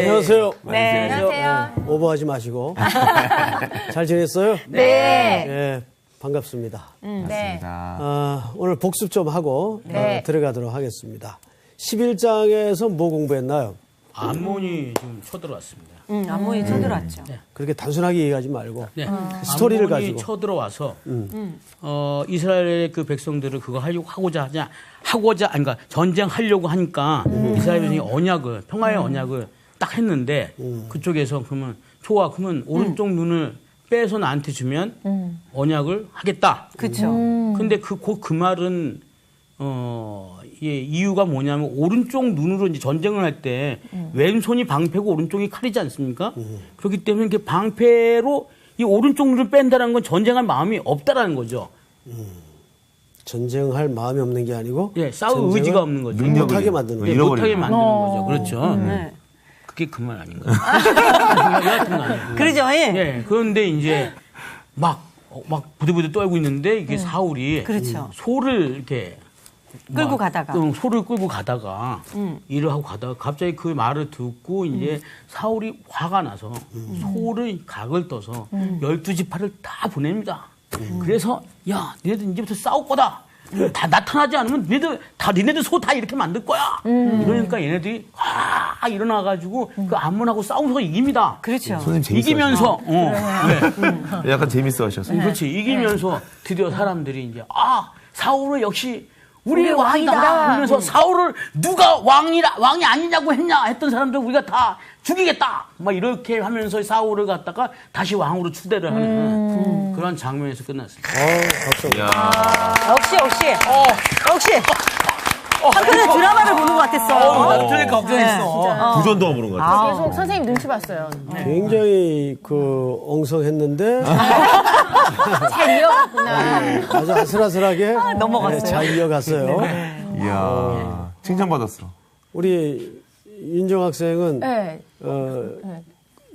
안녕하세요. 네, 안녕하세요. 오버하지 마시고. 잘 지냈어요? 네. 네, 반갑습니다. 네. 오늘 복습 좀 하고 들어가도록 하겠습니다. 11장에서 뭐 공부했나요? 암몬이 지금 쳐들어왔습니다. 암몬이 쳐들어왔죠. 그렇게 단순하게 얘기하지 말고 네. 스토리를 암몬이 가지고. 쳐들어와서 이스라엘의 그 백성들을 그거 그러니까 전쟁하려고 하니까 이스라엘 백성이 언약을 평화의 언약을 딱 했는데 그쪽에서 그러면 좋아 그러면 오른쪽 눈을 빼서 나한테 주면 언약을 하겠다. 그렇죠. 근데 그 말은 이유가 뭐냐면 오른쪽 눈으로 이제 전쟁을 할 때 왼손이 방패고 오른쪽이 칼이지 않습니까? 그렇기 때문에 이렇게 방패로 이 오른쪽 눈을 뺀다는 건 전쟁할 마음이 없다라는 거죠. 전쟁할 마음이 없는 게 아니고 싸울 의지가 없는 거죠. 못하게 만드는 거죠. 못하게 만드는 거죠. 그렇죠. 네. 그게 그 말 아닌가요? 그러죠. 예. 그런데 이제 막 부들부들 떨고 있는데 이게 사울이 그렇죠. 소를 이렇게 끌고 가다가. 소를 끌고 가다가 일을 하고 가다가 갑자기 그 말을 듣고 이제 사울이 화가 나서 소를 각을 떠서 12지파를 다 보냅니다. 그래서 야 니네들 이제부터 싸울 거다. 다 나타나지 않으면 니네들 소 다 이렇게 만들 거야. 이러니까 얘네들이 일어나가지고 그 암몬하고 싸우면서 이깁니다. 그렇죠. 선생님 재밌어 이기면서 약간 재밌어 하셨어요. 그렇지 이기면서 드디어 사람들이 이제 사울은 역시 우리 왕이다 그러면서 사울을 누가 왕이 아니냐고 했던 사람들 우리가 다 죽이겠다 막 이렇게 하면서 사울을 갖다가 다시 왕으로 추대를 하는 그런 장면에서 끝났습니다. 역시. 한편의 드라마를 보는 것 같았어. 나도 들으니까 걱정했어. 부전도 안 보는 것 같아요. 계속 선생님 눈치 봤어요. 굉장히 엉성했는데 잘 이어갔구나. 아주 아슬아슬하게 넘어갔어요. 잘 이어갔어요. 이야, 칭찬받았어. 우리 윤정 학생은 네.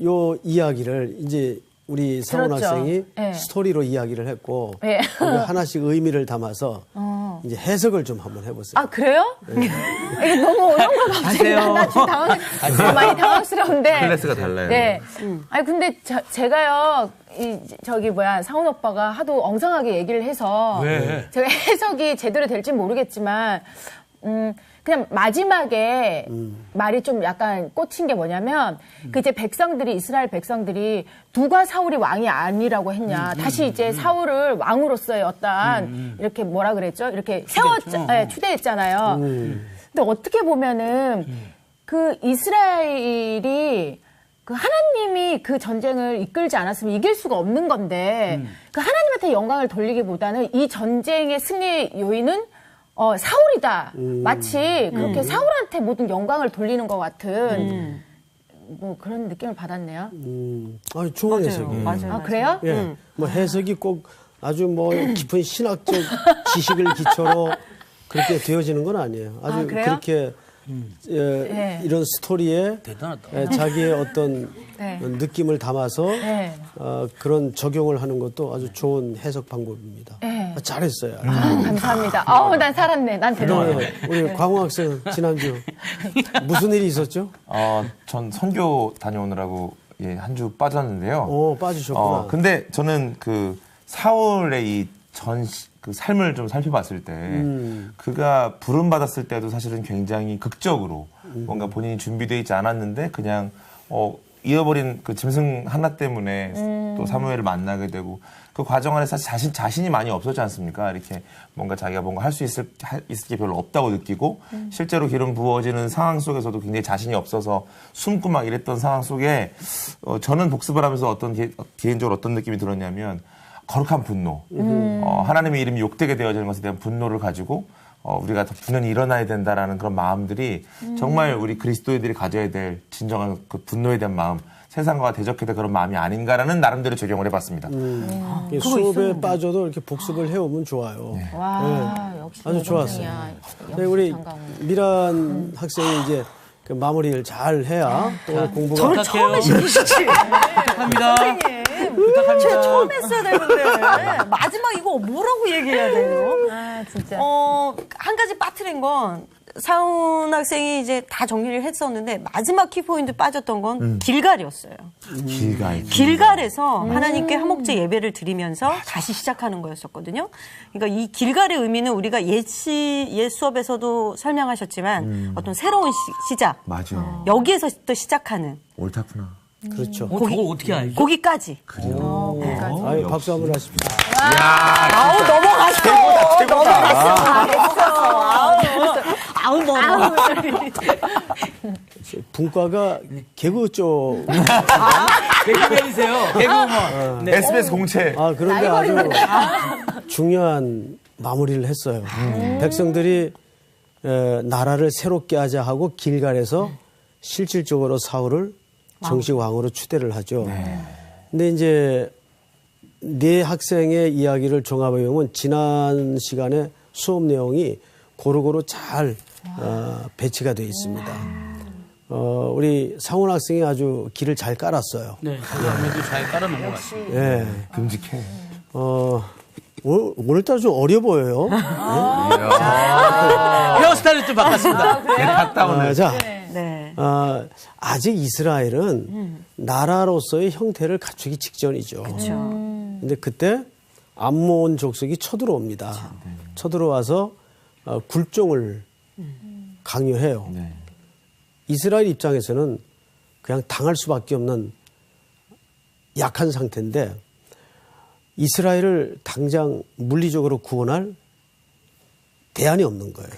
요 이야기를 이제 우리 사원 들었죠. 학생이 네. 스토리로 이야기를 했고 네. 하나씩 의미를 담아서 이제 해석을 좀 한번 해보세요. 아, 그래요? 이게 너무 어려운 거 갑자기. 나 지금 많이 당황스러운데. 클래스가 달라요. 네. 아니, 근데 제가요, 사원 오빠가 하도 엉성하게 얘기를 해서. 왜? 제가 해석이 제대로 될지 모르겠지만, 그냥 마지막에 말이 좀 약간 꽂힌 게 뭐냐면, 이제 이스라엘 백성들이 누가 사울이 왕이 아니라고 했냐. 다시 이제 사울을 왕으로서의 어떤, 이렇게 뭐라 그랬죠? 이렇게 추대했잖아요. 근데 어떻게 보면은, 그 이스라엘이 그 하나님이 그 전쟁을 이끌지 않았으면 이길 수가 없는 건데, 그 하나님한테 영광을 돌리기보다는 이 전쟁의 승리의 요인은 사울이다. 마치 그렇게 사울한테 모든 영광을 돌리는 것 같은 뭐 그런 느낌을 받았네요. 좋은 해석이에요. 맞아요. 아, 그래요? 예. 뭐 해석이 꼭 아주 깊은 신학적 지식을 기초로 그렇게 되어지는 건 아니에요. 아주 그래요? 그렇게 이런 스토리에 대단하다. 자기의 어떤 느낌을 담아서 그런 적용을 하는 것도 아주 좋은 해석 방법입니다. 잘했어요. 감사합니다. 난 살았네. 난 대단해. 우리 광호 학생 지난주 무슨 일이 있었죠? 전 선교 다녀오느라고 한 주 빠졌는데요. 빠지셨구나. 근데 저는 그 사울의 그 삶을 좀 살펴봤을 때 그가 부름 받았을 때도 사실은 굉장히 극적으로 뭔가 본인이 준비되어 있지 않았는데 그냥 잃어버린 그 짐승 하나 때문에 또 사무엘을 만나게 되고 그 과정 안에 사실 자신이 많이 없었지 않습니까? 이렇게 뭔가 자기가 뭔가 할 수 있을 게 별로 없다고 느끼고 실제로 기름 부어지는 상황 속에서도 굉장히 자신이 없어서 숨고 막 이랬던 상황 속에 저는 복습을 하면서 개인적으로 어떤 느낌이 들었냐면 거룩한 분노, 하나님의 이름이 욕되게 되어지는 것에 대한 분노를 가지고 우리가 더 분연히 일어나야 된다라는 그런 마음들이 정말 우리 그리스도인들이 가져야 될 진정한 그 분노에 대한 마음, 세상과 대적해야 될 그런 마음이 아닌가라는 나름대로 적용을 해봤습니다. 수업에 빠져도 이렇게 복습을 해오면 좋아요. 와, 역시 아주 좋았어요. 우리 미란 학생이 이제 그 마무리를 잘 해야 또 오늘 공부가. 저를 처음에 시키시지. 부탁합니다. 제가 처음 했어야 되는데 마지막 이거 뭐라고 얘기해야 돼요? 진짜. 한 가지 빠뜨린 건 사훈 학생이 이제 다 정리를 했었는데 마지막 키포인트 빠졌던 건 길갈이었어요. 길갈에서 하나님께 화목제 예배를 드리면서 다시 시작하는 거였었거든요. 그러니까 이 길갈의 의미는 우리가 옛 수업에서도 설명하셨지만 어떤 새로운 시작. 맞아. 여기에서 또 시작하는. 옳다구나. 그렇죠. 저걸 어떻게 알죠? 거기까지. 아유, 박수 한번 하십시오. 아우 넘어갔어. 최고다. 아우 넘어. 분과가 개그 쪽. 개그맨이세요. 개그맨. 네. SBS 공채. 아, 그런데 아주 중요한 마무리를 했어요. 백성들이 나라를 새롭게 하자 하고 길갈에서 실질적으로 사울을 정식 왕으로 추대를 하죠. 근데 이제 네 학생의 이야기를 종합해 보면 지난 시간에 수업 내용이 고루고루 잘 배치가 되어 있습니다. 우리 상훈 학생이 아주 길을 잘 깔았어요. 네, 자기도 잘 깔아놓은 것 같아요. 네. 듬직해. 오늘따라 좀 어려 보여요. 헤어스타일을 좀 바꿨습니다. 자, 네. 아직 이스라엘은 나라로서의 형태를 갖추기 직전이죠. 그렇죠. 근데 그때 암몬 족속이 쳐들어옵니다. 쳐들어와서 굴종을 강요해요. 이스라엘 입장에서는 그냥 당할 수밖에 없는 약한 상태인데 이스라엘을 당장 물리적으로 구원할 대안이 없는 거예요.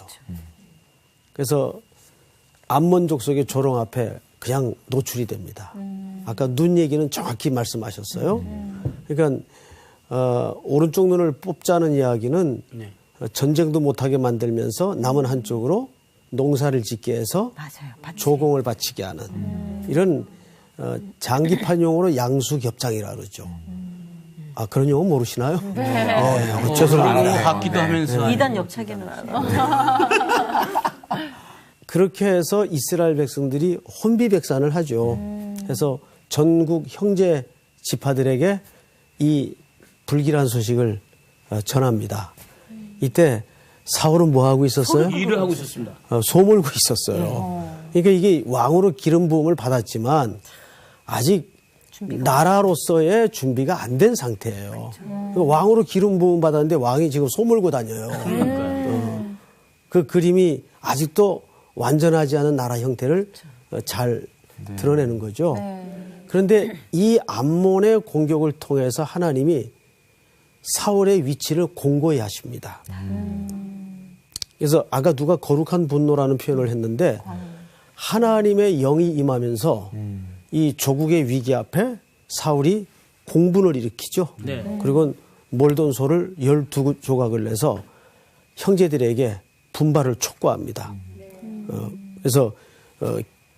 그래서 암몬 족속의 조롱 앞에 그냥 노출이 됩니다. 아까 눈 얘기는 정확히 말씀하셨어요. 그러니까 오른쪽 눈을 뽑자는 이야기는 전쟁도 못하게 만들면서 남은 한쪽으로 농사를 짓게 해서 맞아요. 조공을 바치게 하는 이런 장기판 용어로 양수겹장이라 그러죠. 아, 그런 용어 모르시나요? 네. 죄송합니다. 같기도 하면서. 이단 옆차기는 알아. 그렇게 해서 이스라엘 백성들이 혼비백산을 하죠. 그래서 전국 형제 지파들에게 이 불길한 소식을 전합니다. 이때 사울은 뭐 하고 있었어요? 일을 하고 있었습니다. 소물고 있었어요. 그러니까 이게 왕으로 기름 부음을 받았지만 아직 나라로서의 준비가 안 된 상태예요. 왕으로 기름 부음 받았는데 왕이 지금 소물고 다녀요. 그 그림이 아직도 완전하지 않은 나라 형태를 잘 드러내는 거죠. 그런데 이 암몬의 공격을 통해서 하나님이 사울의 위치를 공고히 하십니다. 그래서 아까 누가 거룩한 분노라는 표현을 했는데 하나님의 영이 임하면서 이 조국의 위기 앞에 사울이 공분을 일으키죠. 네. 그리고 몰던 소를 12조각을 내서 형제들에게 분발을 촉구합니다. 그래서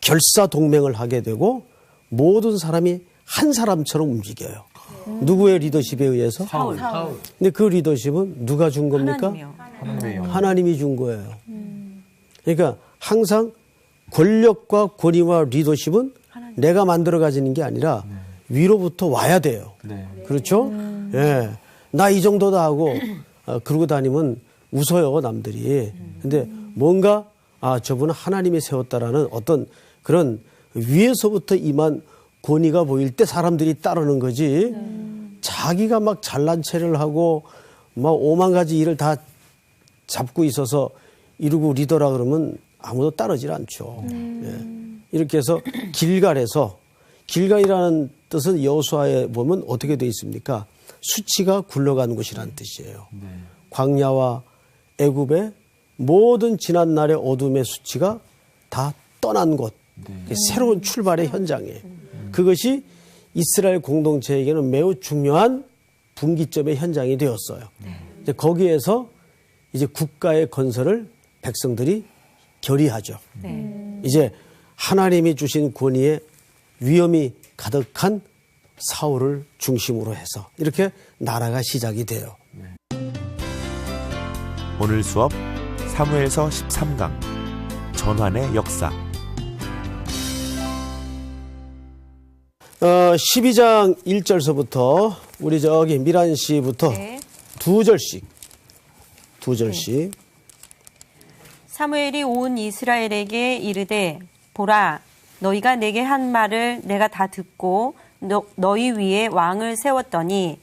결사 동맹을 하게 되고 모든 사람이 한 사람처럼 움직여요. 누구의 리더십에 의해서? 사울. 근데 그 리더십은 누가 준 겁니까? 하나님이요. 하나님이 준 거예요. 그러니까 항상 권력과 권위와 리더십은 내가 만들어 가지는 게 아니라 위로부터 와야 돼요. 그렇죠? 예. 나 이 정도다 하고 그러고 다니면 웃어요, 남들이. 근데 뭔가 저분은 하나님이 세웠다라는 어떤 그런 위에서부터 임한 권위가 보일 때 사람들이 따르는 거지. 자기가 막 잘난 체를 하고 막 5만 가지 일을 다 잡고 있어서 이루고 리더라 그러면 아무도 따르질 않죠. 예. 이렇게 해서 길갈이라는 뜻은 여호수아에 보면 어떻게 되어 있습니까? 수치가 굴러가는 곳이라는 뜻이에요. 광야와 애굽의 모든 지난 날의 어둠의 수치가 다 떠난 곳, 새로운 출발의 현장이에요. 그것이 이스라엘 공동체에게는 매우 중요한 분기점의 현장이 되었어요. 이제 거기에서 이제 국가의 건설을 백성들이 결의하죠. 이제 하나님이 주신 권위에 위험이 가득한 사울을 중심으로 해서 이렇게 나라가 시작이 돼요. 오늘 수업 사무엘서 13강 전환의 역사. 12장 1절서부터 우리 저기 미란 씨부터 두 절씩 사무엘이 온 이스라엘에게 이르되 보라 너희가 내게 한 말을 내가 다 듣고 너희 위에 왕을 세웠더니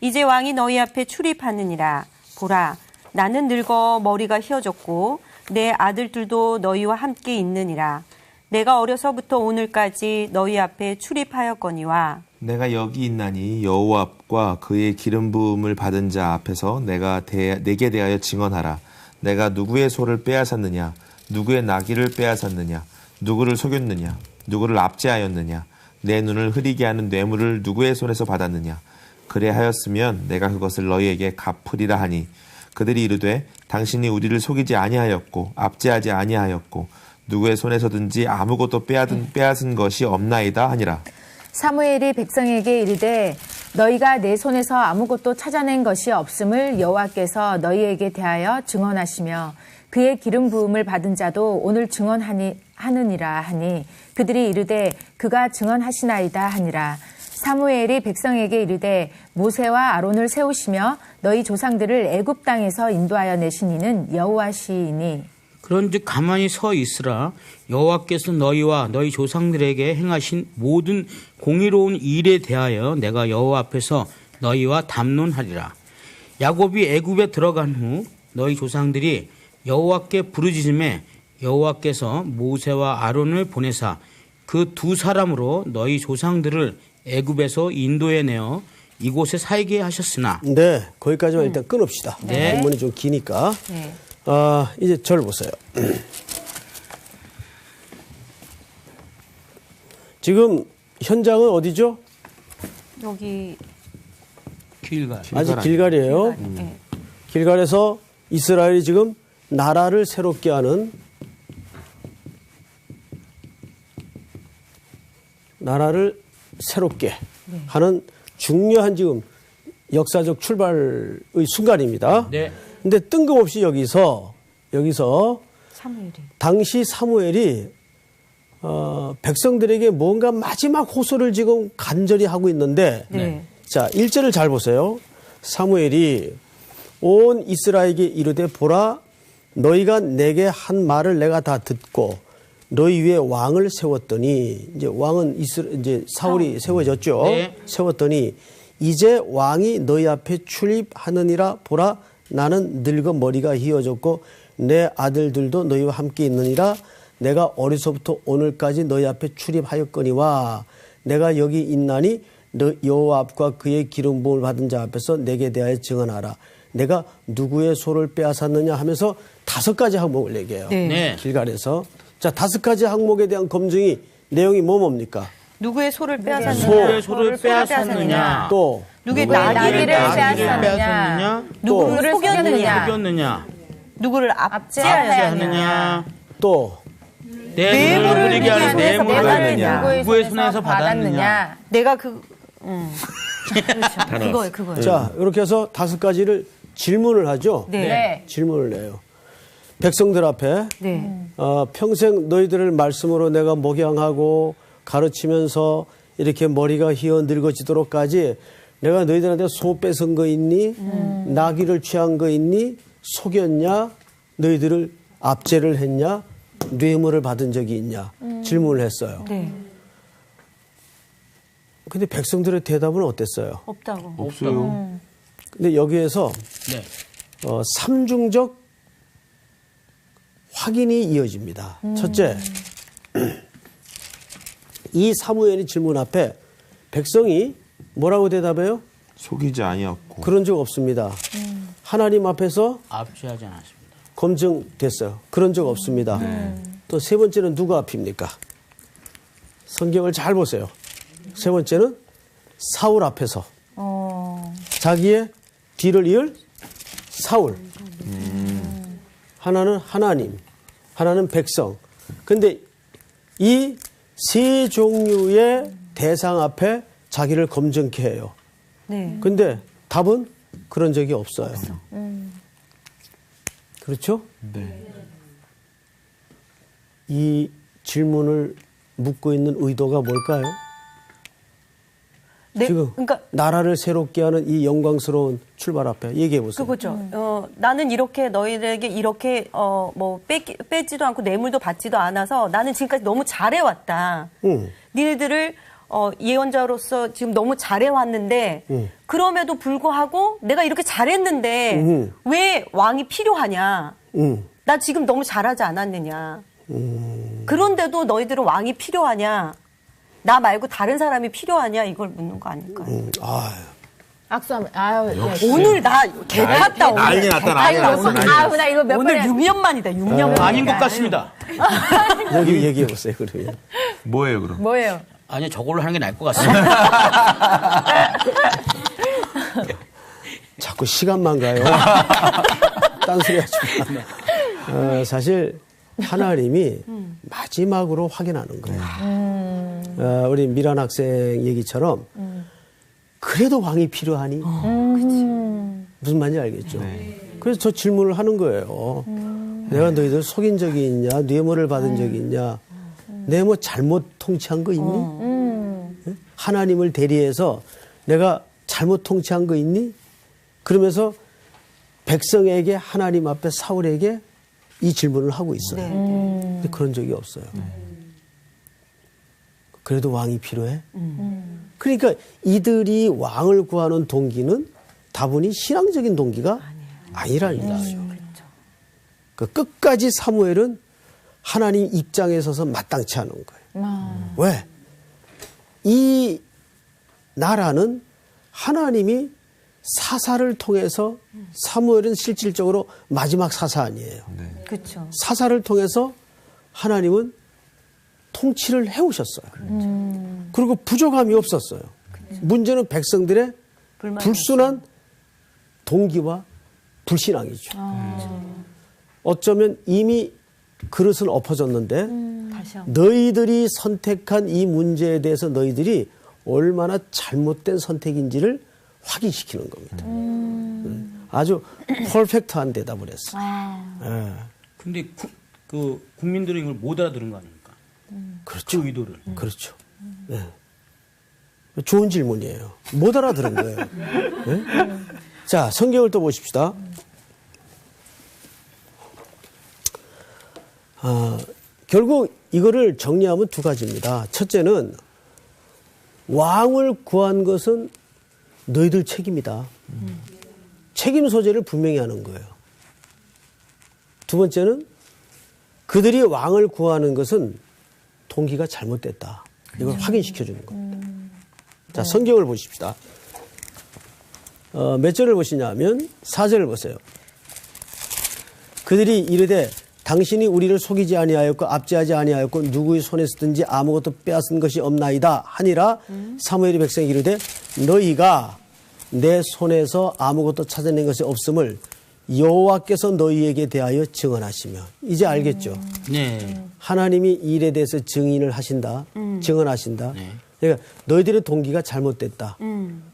이제 왕이 너희 앞에 출입하느니라. 보라 나는 늙어 머리가 휘어졌고 내 아들들도 너희와 함께 있느니라. 내가 어려서부터 오늘까지 너희 앞에 출입하였거니와 내가 여기 있나니 여호와과 그의 기름 부음을 받은 자 앞에서 내게 대하여 증언하라. 내가 누구의 소를 빼앗았느냐, 누구의 나귀를 빼앗았느냐, 누구를 속였느냐, 누구를 압제하였느냐, 내 눈을 흐리게 하는 뇌물을 누구의 손에서 받았느냐. 그래 하였으면 내가 그것을 너희에게 갚으리라 하니 그들이 이르되 당신이 우리를 속이지 아니하였고 압제하지 아니하였고 누구의 손에서든지 아무것도 빼앗은 것이 없나이다 하니라. 사무엘이 백성에게 이르되 너희가 내 손에서 아무것도 찾아낸 것이 없음을 여호와께서 너희에게 대하여 증언하시며 그의 기름 부음을 받은 자도 오늘 증언하느니라 하니 그들이 이르되 그가 증언하시나이다 하니라. 사무엘이 백성에게 이르되 모세와 아론을 세우시며 너희 조상들을 애굽 땅에서 인도하여 내신 이는 여호와시이니 그런즉 가만히 서 있으라. 여호와께서 너희와 너희 조상들에게 행하신 모든 공의로운 일에 대하여 내가 여호와 앞에서 너희와 담론하리라. 야곱이 애굽에 들어간 후 너희 조상들이 여호와께 부르짖음에 여호와께서 모세와 아론을 보내사 그 두 사람으로 너희 조상들을 애굽에서 인도해내어 이곳에 살게 하셨으나. 네, 거기까지만 일단 끊읍시다. 네. 본문이 좀 기니까. 네. 이제 절 보세요. 지금 현장은 어디죠? 여기 길갈. 아직 길갈이에요. 네. 길갈에서 이스라엘이 지금 나라를 새롭게 하는 하는 중요한 지금 역사적 출발의 순간입니다. 네. 근데 뜬금없이 여기서 사무엘이 당시 사무엘이 백성들에게 뭔가 마지막 호소를 지금 간절히 하고 있는데 네. 자, 1절을 잘 보세요. 사무엘이 온 이스라엘에게 이르되 보라 너희가 내게 한 말을 내가 다 듣고 너희 위에 왕을 세웠더니 이제 왕은 이제 사울이 세워졌죠. 네. 세웠더니 이제 왕이 너희 앞에 출입하느니라. 보라 나는 늙어 머리가 휘어졌고 내 아들들도 너희와 함께 있느니라. 내가 어려서부터 오늘까지 너희 앞에 출입하였거니와 내가 여기 있나니 너 여호와 앞과 그의 기름 부음을 받은 자 앞에서 내게 대하여 증언하라. 내가 누구의 소를 빼앗았느냐 하면서 5가지 항목을 얘기해요. 네. 네. 길갈에서. 자, 5가지 항목에 대한 검증이 내용이 뭡니까? 누구의 소를 빼앗았느냐? 누구의 소를 빼앗았느냐? 또 누구의 나귀를 빼앗았느냐? 빼앗았느냐? 누구를 속였느냐? 속였느냐? 누구를 압제하느냐? 또 내 눈을 흐리게 하는 뇌물을 받았느냐? 누구의 손에서 받았느냐? 내가 그렇죠. 그거예요. 자, 이렇게 해서 5가지를 질문을 하죠. 네. 질문을 내요. 백성들 앞에 네. 평생 너희들을 말씀으로 내가 목양하고 가르치면서 이렇게 머리가 휘어 늙어지도록까지 내가 너희들한테 소 뺏은 거 있니? 나귀를 취한 거 있니? 속였냐? 너희들을 압제를 했냐? 뇌물을 받은 적이 있냐? 질문을 했어요. 네. 근데 백성들의 대답은 어땠어요? 없다고. 없어요. 근데 여기에서 네. 삼중적 확인이 이어집니다. 첫째, 이 사무엘의 질문 앞에 백성이 뭐라고 대답해요? 속이지 아니었고. 그런 적 없습니다. 하나님 앞에서 압제하지 않았습니다. 검증됐어요. 그런 적 없습니다. 또 세 번째는 누구 앞입니까? 성경을 잘 보세요. 세 번째는 사울 앞에서 자기의 뒤를 이을 사울. 하나는 하나님, 하나는 백성. 근데 이 세 종류의 대상 앞에 자기를 검증케 해요. 네. 근데 답은 그런 적이 없어요. 그렇죠? 네. 이 질문을 묻고 있는 의도가 뭘까요? 지금 그러니까 나라를 새롭게 하는 이 영광스러운 출발 앞에 얘기해 보세요. 그거죠. 나는 이렇게 너희들에게 이렇게 뭐 뺏지도 않고 뇌물도 받지도 않아서 나는 지금까지 너무 잘해왔다. 니네들을 예언자로서 지금 너무 잘해왔는데 그럼에도 불구하고 내가 이렇게 잘했는데 왜 왕이 필요하냐? 나 지금 너무 잘하지 않았느냐? 그런데도 너희들은 왕이 필요하냐? 나 말고 다른 사람이 필요하냐? 이걸 묻는 거 아닐까요? 악수하면 아유 예. 오늘 나 개탔다 오늘. 난리 났다, 난리 났어. 아유 나 이거 몇 오늘 번에 6년 만이다. 6년 만. 아닌 것 같습니다. 여기 얘기해 보세요. 그러면 뭐예요, 그럼? 뭐예요? 아니 저걸로 하는 게 나을 것 같습니다. 자꾸 시간만 가요. 딴소리 하지 마. 사실 하나님이 마지막으로 확인하는 거예요. 우리 미란 학생 얘기처럼 그래도 왕이 필요하니? 무슨 말인지 알겠죠? 그래서 저 질문을 하는 거예요. 내가 너희들 속인 적이 있냐? 뇌물을 받은 적이 있냐? 내가 뭐 잘못 통치한 거 있니? 하나님을 대리해서 내가 잘못 통치한 거 있니? 그러면서 백성에게 하나님 앞에 사울에게 이 질문을 하고 있어요. 근데 그런 적이 없어요. 그래도 왕이 필요해? 그러니까 이들이 왕을 구하는 동기는 다분히 신앙적인 동기가 아니라는 거죠. 그 끝까지 사무엘은 하나님 입장에 서서 마땅치 않은 거예요. 왜? 이 나라는 하나님이 사사를 통해서 사무엘은 실질적으로 마지막 사사 아니에요. 그렇죠. 사사를 통해서 하나님은 통치를 해오셨어요. 그리고 부족함이 없었어요. 문제는 백성들의 불순한 동기와 불신앙이죠. 어쩌면 이미 그릇은 엎어졌는데 너희들이 선택한 이 문제에 대해서 너희들이 얼마나 잘못된 선택인지를 확인시키는 겁니다. 아주 퍼펙트한 대답을 했어요. 근데 그 국민들은 이걸 못 알아들은 거 아닙니까? 그렇죠. 그 의도를. 그렇죠. 네. 좋은 질문이에요. 못 알아들은 거예요. 네? 자, 성경을 또 보십시다. 결국 이거를 정리하면 두 가지입니다. 첫째는 왕을 구한 것은 너희들 책임이다. 책임 소재를 분명히 하는 거예요. 두 번째는 그들이 왕을 구하는 것은 동기가 잘못됐다. 이걸 확인시켜 주는 겁니다. 자, 성경을 보십시다. 몇 절을 보시냐면 4절을 보세요. 그들이 이르되 당신이 우리를 속이지 아니하였고 압제하지 아니하였고 누구의 손에서든지 아무것도 빼앗은 것이 없나이다 하니라. 사무엘이 백성에게 이르되 너희가 내 손에서 아무것도 찾아낸 것이 없음을 여호와께서 너희에게 대하여 증언하시며. 이제 알겠죠? 네. 하나님이 이 일에 대해서 증인을 하신다. 증언하신다. 그러니까 너희들의 동기가 잘못됐다.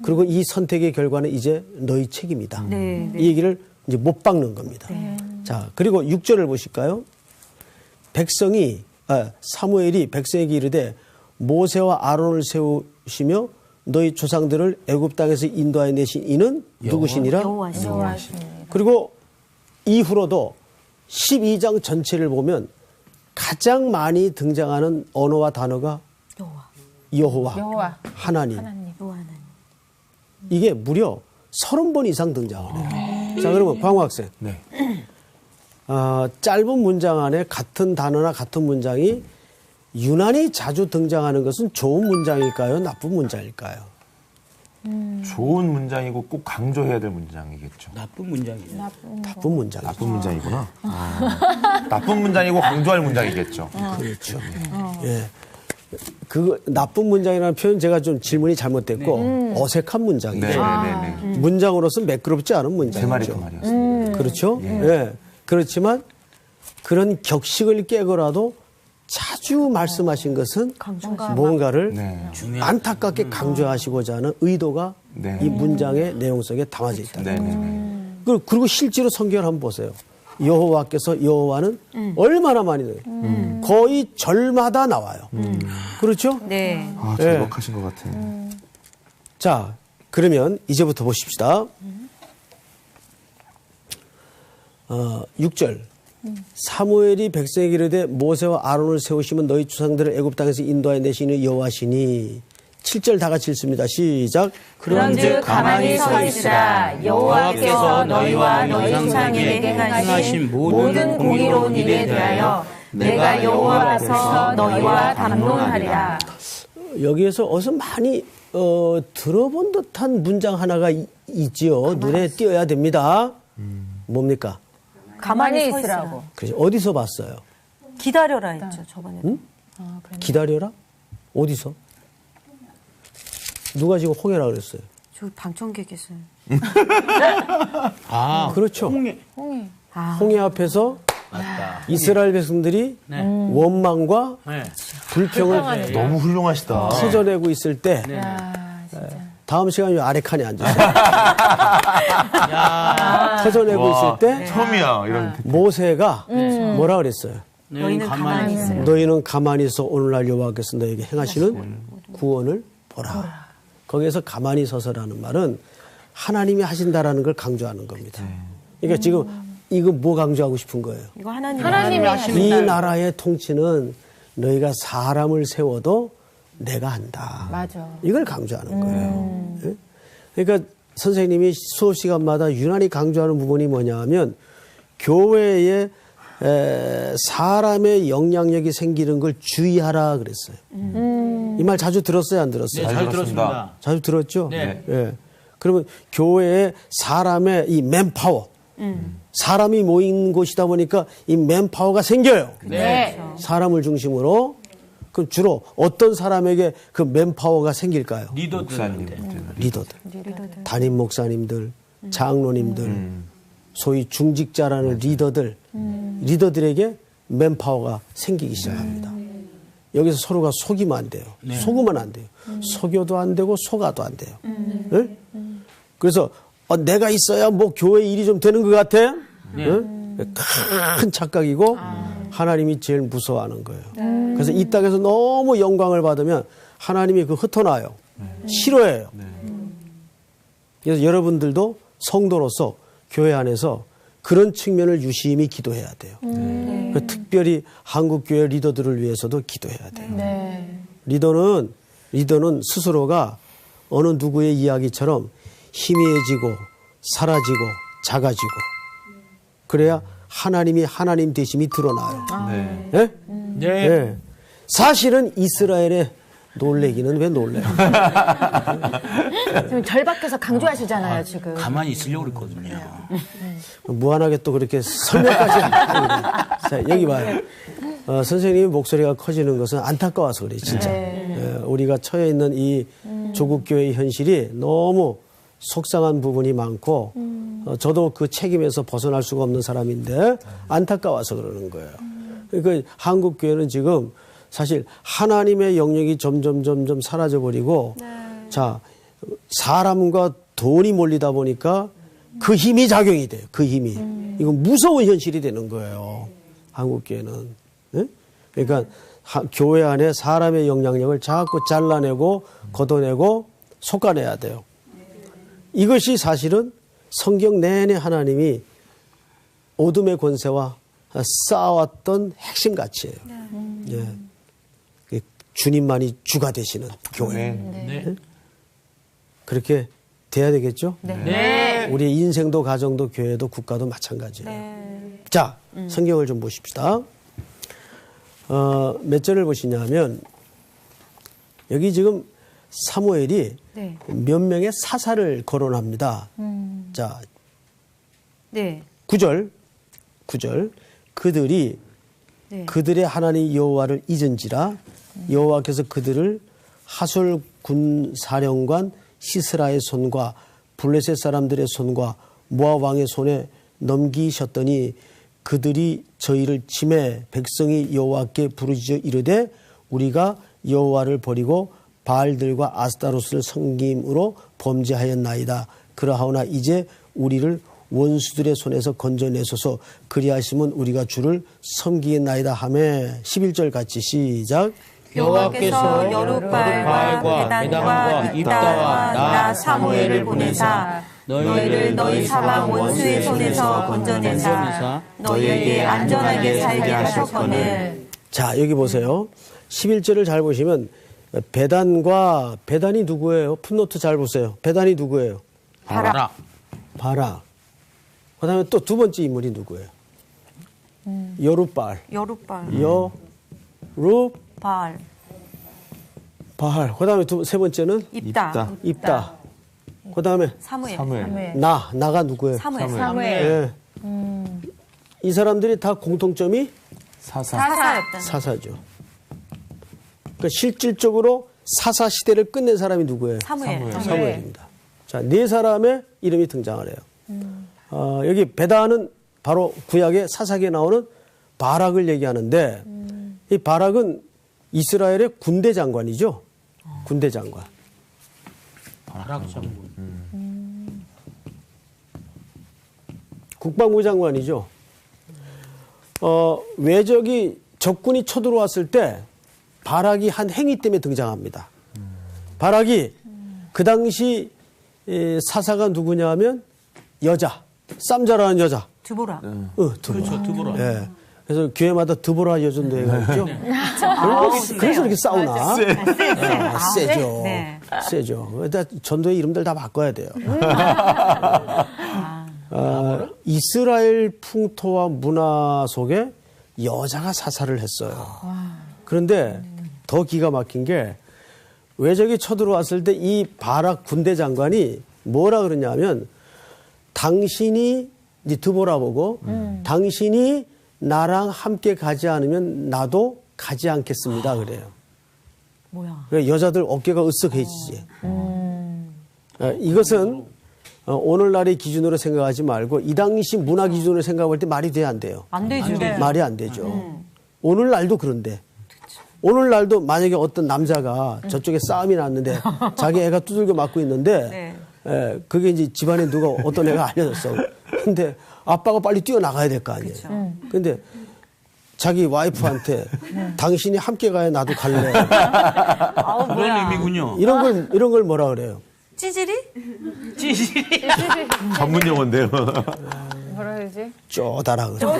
그리고 이 선택의 결과는 이제 너희 책임이다. 이 얘기를 이제 못 박는 겁니다. 자, 그리고 6절을 보실까요? 사무엘이 백성에게 이르되 모세와 아론을 세우시며 너희 조상들을 애굽 땅에서 인도하여 내신 이는 누구시니라? 여호와시니라. 그리고 이후로도 12장 전체를 보면 가장 많이 등장하는 언어와 단어가 여호와, 하나님. 이게 무려 30번 이상 등장을 해요. 자, 그러면 광호 학생. 네. 짧은 문장 안에 같은 단어나 같은 문장이 유난히 자주 등장하는 것은 좋은 문장일까요? 나쁜 문장일까요? 좋은 문장이고 꼭 강조해야 될 문장이겠죠. 나쁜 문장이에요. 나쁜 문장. 나쁜 문장이구나. 나쁜 문장이고 강조할 문장이겠죠. 그렇죠. 예. 그 나쁜 문장이라는 표현 제가 좀 질문이 잘못됐고 어색한 문장이죠. 네네네. 문장으로서 매끄럽지 않은 문장이죠. 제 말이 그 말이었습니다. 그렇죠. 예. 그렇지만 그런 격식을 깨고라도 자주 말씀하신 것은 뭔가를 네. 안타깝게 강조하시고자 하는 의도가 네. 이 문장의 내용 속에 담아져 있다. 네네네. 그리고 실제로 성경을 한번 보세요. 여호와는 얼마나 많이 나와요. 거의 절마다 나와요. 그렇죠? 네. 아, 절박하신 것 같아요. 자, 그러면 이제부터 보십시다. 6절. 사무엘이 백성에게 이르되 모세와 아론을 세우시면 너희 조상들을 애굽 땅에서 인도하여 내시는 여호와시니. 7절 다 같이 읽습니다. 시작. 그런즉 가만히 서 있으라. 여호와께서 너희와 너희 조상에게 행하신 모든 공의로운 일에 대하여 내가 여호와 앞에서 너희와 담론하리라. 여기에서 어서 많이 들어본 듯한 문장 하나가 있지요. 눈에 띄어야 됩니다. 뭡니까? 가만히 서 있으라고. 그죠? 어디서 봤어요? 기다려라 했죠, 저번에. 기다려라? 어디서? 누가 지금 홍해라 그랬어요? 저 방청객에서. 아, 그렇죠. 홍해 앞에서 맞다. 이스라엘 백성들이 원망과 네. 불평을 너무 훌륭하시다. 터져내고 있을 때 다음 시간에 아래 칸에 앉으세요. 터져내고 있을 때 처음이야 이런. 모세가 뭐라 그랬어요? 너희는 가만히 있어요. 너희는 가만히 있어 오늘날 여호와께서 너에게 행하시는 구원을 보라. 거기에서 가만히 서서라는 말은 하나님이 하신다라는 걸 강조하는 겁니다. 그러니까 지금 이거 뭐 강조하고 싶은 거예요? 이거 하나님이 이 나라의 통치는 너희가 사람을 세워도 내가 한다. 맞아. 이걸 강조하는 거예요. 예? 그러니까 선생님이 수업 시간마다 유난히 강조하는 부분이 뭐냐 하면 교회에 사람의 영향력이 생기는 걸 주의하라 그랬어요. 이 말 자주 들었어요, 안 들었어요? 네, 잘 들었습니다. 자주 들었죠? 네. 예. 그러면 교회에 사람의 이 맨파워, 사람이 모인 곳이다 보니까 이 맨파워가 생겨요. 네. 사람을 중심으로. 그럼 주로 어떤 사람에게 그 맨파워가 생길까요? 리더들한테. 리더들. 담임 목사님들, 장로님들, 소위 중직자라는 리더들, 리더들에게 맨파워가 생기기 시작합니다. 여기서 서로가 속이면 안 돼요. 속으면 안 돼요. 속여도 안 되고 속아도 안 돼요. 네? 그래서 내가 있어야 뭐 교회 일이 좀 되는 것 같아? 큰 착각이고 하나님이 제일 무서워하는 거예요. 그래서 이 땅에서 너무 영광을 받으면 하나님이 그 흩어놔요. 싫어해요. 그래서 여러분들도 성도로서 교회 안에서 그런 측면을 유심히 기도해야 돼요. 그 특별히 한국교회 리더들을 위해서도 기도해야 돼요. 네. 리더는 스스로가 어느 누구의 이야기처럼 희미해지고 사라지고 작아지고 그래야 하나님이 하나님 되심이 드러나요. 네. 예? 네. 예. 사실은 이스라엘의 놀래기는 왜 놀래요? 지금 절박해서 강조하시잖아요, 지금. 가만히 있으려고 그랬거든요. 무한하게 또 그렇게 설명까지 합니다. 자, 여기 봐요. 선생님의 목소리가 커지는 것은 안타까워서 그래요, 진짜. 예, 우리가 처해 있는 이 조국교회의 현실이 너무 속상한 부분이 많고, 저도 그 책임에서 벗어날 수가 없는 사람인데, 안타까워서 그러는 거예요. 그러니까 한국교회는 지금 사실 하나님의 영역이 점점 사라져버리고, 자, 사람과 돈이 몰리다 보니까 그 힘이 작용이 돼요. 그 힘이. 이건 무서운 현실이 되는 거예요. 한국교회는. 예? 그러니까 교회 안에 사람의 영향력을 자꾸 잘라내고 걷어내고 솎아내야 돼요. 이것이 사실은 성경 내내 하나님이 어둠의 권세와 쌓아왔던 핵심 가치예요. 예. 주님만이 주가 되시는 교회. 네. 그렇게 돼야 되겠죠? 네. 우리의 인생도 가정도 교회도 국가도 마찬가지예요. 자, 성경을 좀 보십시다. 몇 절을 보시냐면 여기 지금 사무엘이 몇 명의 사사를 거론합니다. 자, 네. 9절 그들이 네. 그들의 하나님 여호와를 잊은지라 여호와께서 그들을 하솔 군 사령관 시스라의 손과 블레셋 사람들의 손과 모압 왕의 손에 넘기셨더니 그들이 저희를 치매 백성이 여호와께 부르짖어 이르되 우리가 여호와를 버리고 바알들과 아스타로스를 섬김으로 범죄하였나이다. 그러하오나 이제 우리를 원수들의 손에서 건져내소서 그리하시면 우리가 주를 섬기겠나이다 하매 11절 같이 시작. 여호와께서 여룻바알과 베단과 입다와 나 사무엘을 보내사 너희를 너희 사방 원수의 손에서 건져내사 너희에게 안전하게 살게 하셨거늘. 자, 여기 보세요. 11절을 잘 보시면 베단이 누구예요? 풋노트 잘 보세요. 베단이 누구예요? 바락. 바락. 그다음에 또 두 번째 인물이 누구예요? 여룻바알. 여룻바알. 여룻바알. 그다음에 세 번째는 입다. 그다음에 사무엘. 나가 누구예요? 사무엘. 예. 이 사람들이 다 공통점이 사사였다. 사사죠. 그러니까 실질적으로 사사 시대를 끝낸 사람이 누구예요? 사무엘입니다. 자, 네 사람의 이름이 등장을 해요. 여기 베다는 바로 구약의 사사기에 나오는 바락을 얘기하는데 이 바락은 이스라엘의 군대 장관이죠. 군대 장관. 바락 장군. 국방부 장관이죠. 적군이 쳐들어왔을 때 바락이 한 행위 때문에 등장합니다. 바락이 그 당시 사사가 누구냐면 여자, 쌈자라는 여자. 드보라. 드보라. 드보라. 예. 그래서 교회마다 드보라 여전대회가 있죠. 그래서 이렇게 싸우나? 세죠. 네. 세죠. 일단 전도의 이름들 다 바꿔야 돼요. 이스라엘 풍토와 문화 속에 여자가 사사를 했어요. 그런데 더 기가 막힌 게 외적이 쳐들어왔을 때 이 바락 군대 장관이 뭐라 그러냐면 당신이 이제 드보라 보고 당신이 나랑 함께 가지 않으면 나도 가지 않겠습니다. 그래요. 뭐야? 그래 여자들 어깨가 으쓱해지지. 이것은 오늘날의 기준으로 생각하지 말고 이 당시 문화 기준으로 생각할 때 말이 돼 안 돼요? 안 되죠. 말이 안 되죠. 오늘날도 그런데. 오늘날도 만약에 어떤 남자가 저쪽에 싸움이 났는데 자기 애가 두들겨 맞고 있는데 그게 이제 집안에 누가 어떤 애가 알려졌어. 근데 아빠가 빨리 뛰어나가야 될 거 아니에요. 근데 자기 와이프한테 당신이 함께 가야 나도 갈래. 그런 의미군요. 이런 걸 뭐라 그래요? 찌질이? 전문 용어인데요. 뭐라 그러지? 쪼다라 그래요.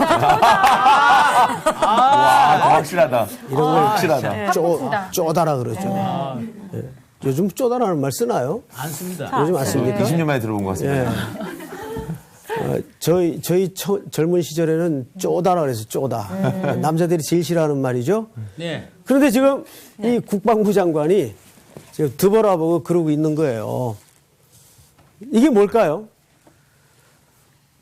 와, 확실하다. 이런 걸 확실하다. 쪼다라 그러죠. 예. 요즘 쪼다라는 말 쓰나요? 안 씁니다. 요즘 안 씁니까? 20년 만에 들어본 것 같습니다. 저희 젊은 시절에는 쪼다라 그래서 쪼다. 남자들이 제일 싫어하는 말이죠. 네. 그런데 지금 이 국방부 장관이 지금 드보라 보고 그러고 있는 거예요. 이게 뭘까요?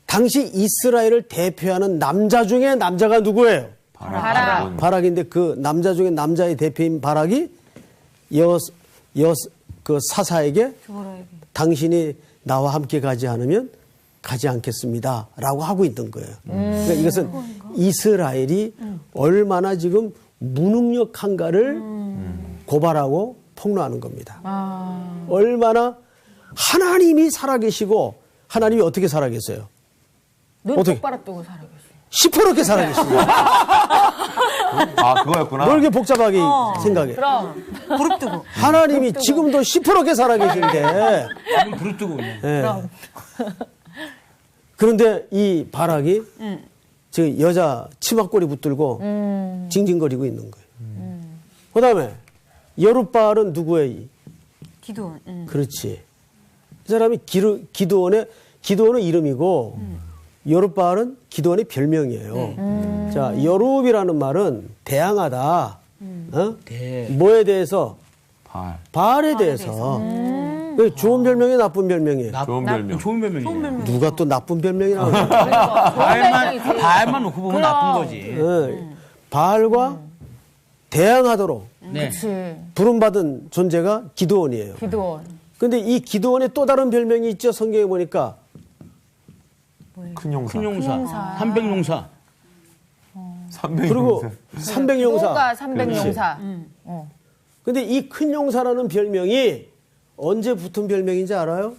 당시 이스라엘을 대표하는 남자 중에 남자가 누구예요? 바락. 바락인데 그 남자 중에 남자의 대표인 바락이 그 사사에게 당신이 나와 함께 가지 않으면 가지 않겠습니다. 라고 하고 있는 거예요. 그러니까 이것은 이스라엘이 얼마나 지금 무능력한가를 고발하고 폭로하는 겁니다. 얼마나 하나님이 살아계시고 하나님이 어떻게 살아계세요? 눈 어떻게? 똑바로 뜨고 살아계세요. 시퍼렇게 살아계십니다. 아, 그거였구나. 뭘 이렇게 복잡하게 생각해. 그럼 부릅뜨고. 하나님이 지금도 시퍼렇게 살아계신데 지금 부르 뜨고 있네. 예. 그런데 이 바락이 지금 여자 치마꼬리 붙들고 징징거리고 있는 거예요. 그 다음에 여룻바알은 누구예요? 기도원. 그렇지. 이 사람이 기도원은 이름이고 여룻바알은 기도원의 별명이에요. 자, 여룹이라는 말은 대항하다. 뭐에 대해서? 바알에 대해서. 좋은 별명이 나쁜 별명이에요. 좋은 별명. 좋은 별명이에요. 누가 또 나쁜 별명이 나오냐? 바알만 놓고 보면 나쁜 거지. 바알과 대항하도록 네. 그치. 부름받은 존재가 기도원이에요. 기도원. 근데 이 기도원의 또 다른 별명이 있죠. 성경에 보니까. 큰 용사. 큰 용사, 삼백용사. 300 그리고 용사. 300용사. 용가 300용사. 근데 이 큰 용사라는 별명이 언제 붙은 별명인지 알아요?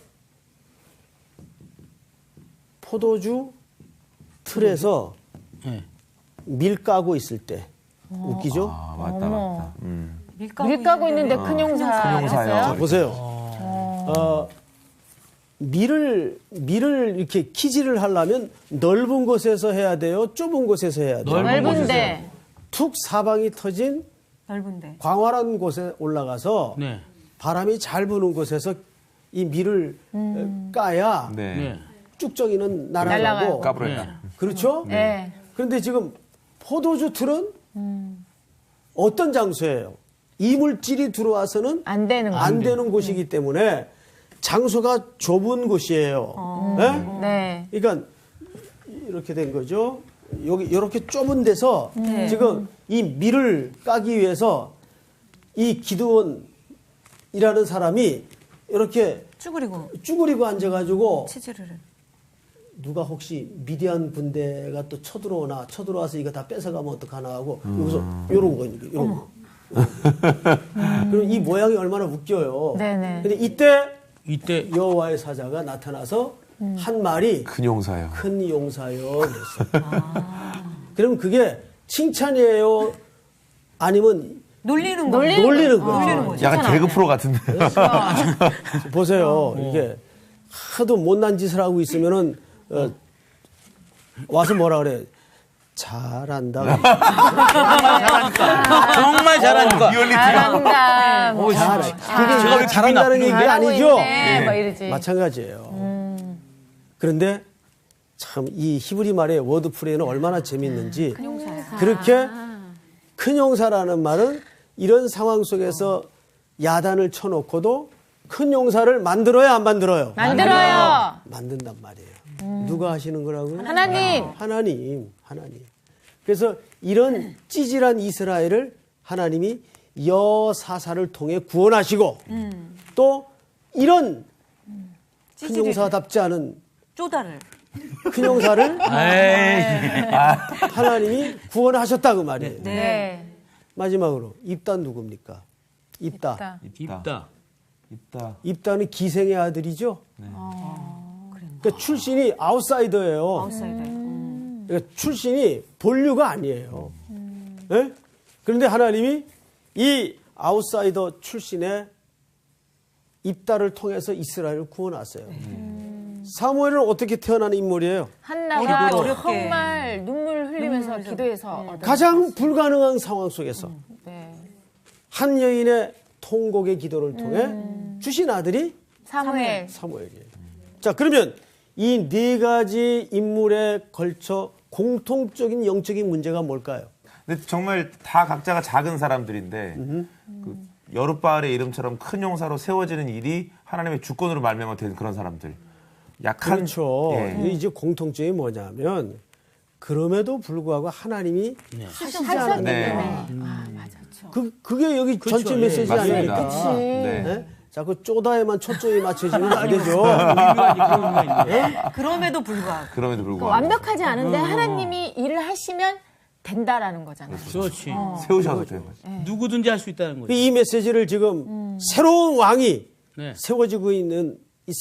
포도주 틀에서 네. 밀 까고 있을 때. 웃기죠? 아, 맞다. 밀가고 있는데 큰 큰 용사였어요? 용사요. 자, 보세요. 밀을 이렇게 키질을 하려면 넓은 곳에서 해야 돼요? 좁은 곳에서 해야 돼요? 넓은데. 툭 사방이 터진 넓은데. 광활한 곳에 올라가서 네. 바람이 잘 부는 곳에서 이 밀을 까야 네. 네. 쭉정이는 날아가요. 날아가고 까불어요. 그렇죠? 네. 그런데 지금 포도주 틀은 어떤 장소예요? 이물질이 들어와서는 안 되는 거. 안 되는 곳이기 때문에 장소가 좁은 곳이에요. 네? 네. 그러니까 이렇게 된 거죠. 여기 이렇게 좁은 데서 지금 이 밀을 까기 위해서 이 기드온이라는 사람이 이렇게 쭈그리고 앉아가지고 치즈를. 누가 혹시 미디안 군대가 또 쳐들어와서 이거 다 뺏어가면 어떡하나 하고 여기서 요런 거 이런 거. 그럼 이 모양이 얼마나 웃겨요. 네네. 근데 이때 여호와의 사자가 나타나서 한 말이 큰 용사요. 큰 용사요 그랬어요. 그럼 그게 칭찬이에요? 아니면 놀리는 거. 놀리는 거죠. 놀리는 거죠. 약간 개그 프로 같은데. 보세요. 이게 하도 못난 짓을 하고 있으면은 와서 뭐라 그래? 잘한다. 정말 잘하니까. 잘한다. 뭐. 잘해. 제가 그게 왜 잘한다는 기분이 얘기가 잘하고 아니죠. 있네, 뭐 이러지. 마찬가지예요. 그런데 참 이 히브리 말의 워드 플레이는 얼마나 재밌는지 그렇게 큰 용사라는 말은 이런 상황 속에서 야단을 쳐놓고도 큰 용사를 만들어야 안 만들어요? 만들어요. 만든단 말이에요. 누가 하시는 거라고요? 하나님. 하나님. 그래서 이런 찌질한 이스라엘을 하나님이 여사사를 통해 구원하시고 또 이런 큰 용사답지 않은 쪼다를. 큰 용사를 하나님이 구원하셨다 그 말이에요. 네. 마지막으로 입다 누굽니까? 입다. 있다. 입다는 기생의 아들이죠. 그러니까 출신이 아웃사이더예요. 아웃사이더. 그러니까 출신이 본류가 아니에요. 예? 그런데 하나님이 이 아웃사이더 출신의 입다를 통해서 이스라엘을 구원하세요. 사무엘은 어떻게 태어난 인물이에요? 한나가 어렵게. 정말 눈물 흘리면서 기도해서 얻은 가장 불가능한 상황 속에서 네. 한 여인의 통곡의 기도를 통해 주신 아들이 사무엘. 사무엘이에요. 자, 그러면 이 네 가지 인물에 걸쳐 공통적인 영적인 문제가 뭘까요? 근데 정말 다 각자가 작은 사람들인데 그 여룻바알의 이름처럼 큰 용사로 세워지는 일이 하나님의 주권으로 말미암아 된 그런 사람들. 약한 그렇죠. 예. 이게 이제 공통점이 뭐냐면 그럼에도 불구하고 하나님이 하시지 않았기 네. 때문에 그게 여기 전체 메시지 맞습니다. 아닙니까? 네. 네? 자꾸 쪼다에만 초점이 맞춰지면 안 되죠. 그럼에도 불구하고. 그럼에도 불구하고 완벽하지 않은데 하나님이 일을 하시면 된다라는 거잖아요. 그렇지. 세우셔도 되는 거죠. 누구든지 할 수 있다는 거죠. 이 메시지를 지금 새로운 왕이 네. 세워지고 있는 이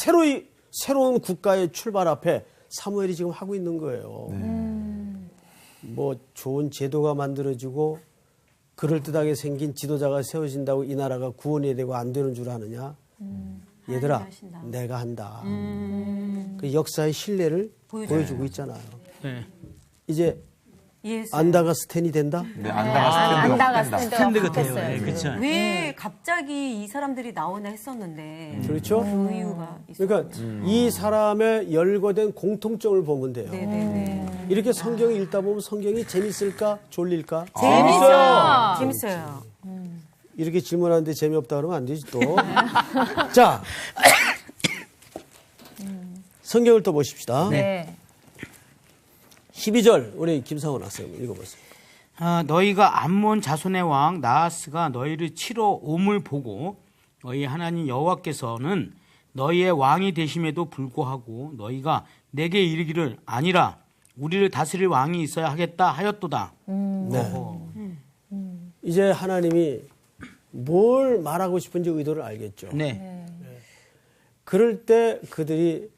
새로운 국가의 출발 앞에 사무엘이 지금 하고 있는 거예요. 뭐 좋은 제도가 만들어지고 그럴듯하게 생긴 지도자가 세워진다고 이 나라가 구원이 되고 안 되는 줄 아느냐? 얘들아, 내가 한다. 그 역사의 신뢰를 보여주고 있잖아요. 네. 이제 예수. 안다가 스탠이 된다? 네, 안다가 안다가 스탠드가 스탠드가 네, 바뀌었어요. 그렇죠. 왜 갑자기 이 사람들이 나오나 했었는데 그렇죠? 그 이유가 있어요. 그러니까 이 사람의 열거된 공통점을 보면 돼요. 네네네. 이렇게 성경을 읽다 보면 성경이 재밌을까? 졸릴까? 재밌어요. 이렇게 질문하는데 재미없다 그러면 안 되지 또. 자, 성경을 또 보십시다. 네. 12절 우리 김상원 학생 읽어보세요. 너희가 암몬 자손의 왕 나하스가 너희를 치러 옴을 보고 너희 하나님 여호와께서는 너희의 왕이 되심에도 불구하고 너희가 내게 이르기를 아니라 우리를 다스릴 왕이 있어야 하겠다 하였도다. 네. 이제 하나님이 뭘 말하고 싶은지 의도를 알겠죠. 네. 그럴 때 그들이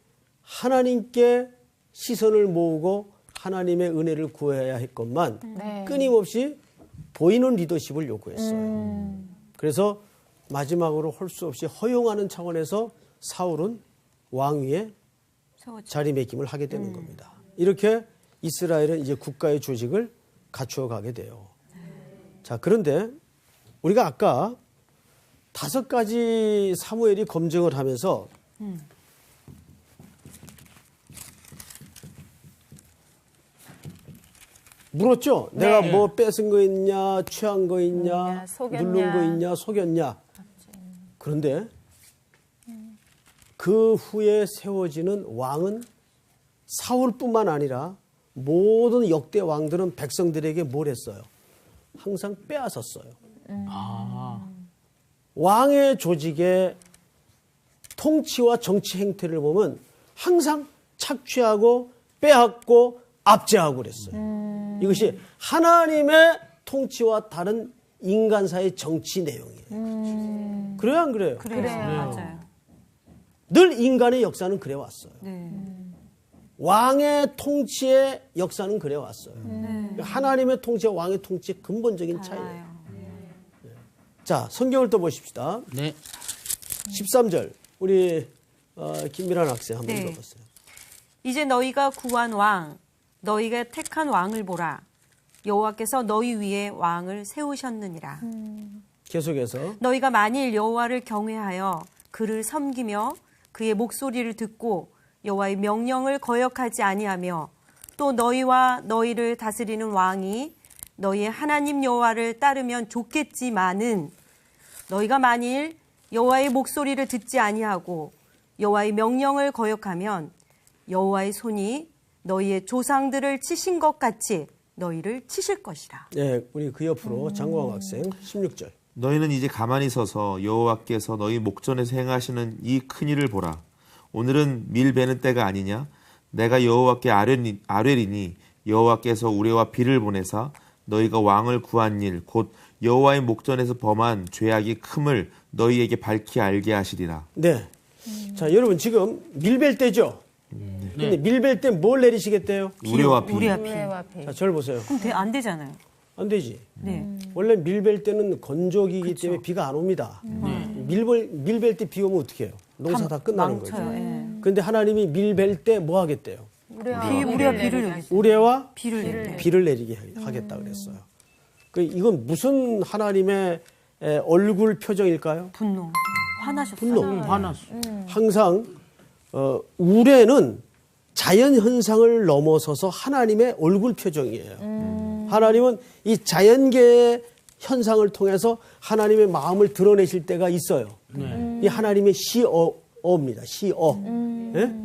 하나님께 시선을 모으고 하나님의 은혜를 구해야 했건만 네. 끊임없이 보이는 리더십을 요구했어요. 그래서 마지막으로 할 수 없이 허용하는 차원에서 사울은 왕위에 자리매김을 하게 되는 겁니다. 이렇게 이스라엘은 이제 국가의 조직을 갖추어 가게 돼요. 자, 그런데 우리가 아까 5가지 사무엘이 검증을 하면서 물었죠. 네. 내가 뭐 뺏은 거 있냐, 취한 거 있냐, 속였냐. 누른 거 있냐, 속였냐. 그런데 그 후에 세워지는 왕은 사울뿐만 아니라 모든 역대 왕들은 백성들에게 뭘 했어요? 항상 빼앗았어요. 왕의 조직의 통치와 정치 행태를 보면 항상 착취하고 빼앗고 압제하고 그랬어요. 이것이 하나님의 통치와 다른 인간사의 정치 내용이에요. 그래요, 안 그래요? 그래요. 맞아요. 늘 인간의 역사는 그래 왔어요. 네. 왕의 통치의 역사는 그래 왔어요. 하나님의 통치와 왕의 통치의 근본적인 차이예요. 달라요. 자, 성경을 또 보십시다. 네. 13절 우리 김미란 학생 한번 네. 읽어보세요. 이제 너희가 구한 왕, 너희가 택한 왕을 보라. 여호와께서 너희 위에 왕을 세우셨느니라. 계속해서 너희가 만일 여호와를 경외하여 그를 섬기며 그의 목소리를 듣고 여호와의 명령을 거역하지 아니하며 또 너희와 너희를 다스리는 왕이 너희의 하나님 여호와를 따르면 좋겠지만은 너희가 만일 여호와의 목소리를 듣지 아니하고 여호와의 명령을 거역하면 여호와의 손이 너희의 조상들을 치신 것 같이 너희를 치실 것이라. 네, 우리 그 옆으로 장광 학생 16절. 너희는 이제 가만히 서서 여호와께서 너희 목전에서 행하시는 이 큰 일을 보라. 오늘은 밀 베는 때가 아니냐? 내가 여호와께 아뢰리니 여호와께서 우레와 비를 보내사 너희가 왕을 구한 일 곧 여호와의 목전에서 범한 죄악이 큼을 너희에게 밝히 알게 하시리라. 네. 자, 여러분 지금 밀벨 때죠? 근데 밀벨 때 뭘 내리시겠대요? 우레와 비. 우리와 비. 우레와 비. 자, 저를 보세요. 그럼 안 되잖아요. 안 되지. 네. 원래 밀벨 때는 건조기이기 때문에 비가 안 옵니다. 밀벨 때 비 오면 어떻게 해요? 농사 다 끝나는 거죠. 망쳐요. 예. 그런데 하나님이 밀벨 때 뭐 하겠대요? 우리와 비를 내리겠어요. 우레와 비를 비를 내리게 하겠다 그랬어요. 이건 무슨 하나님의 얼굴 표정일까요? 분노. 화나셨어요. 분노. 화났어. 항상 우레는 자연 현상을 넘어서서 하나님의 얼굴 표정이에요. 하나님은 이 자연계의 현상을 통해서 하나님의 마음을 드러내실 때가 있어요. 이 하나님의 시어입니다. 시어. 예?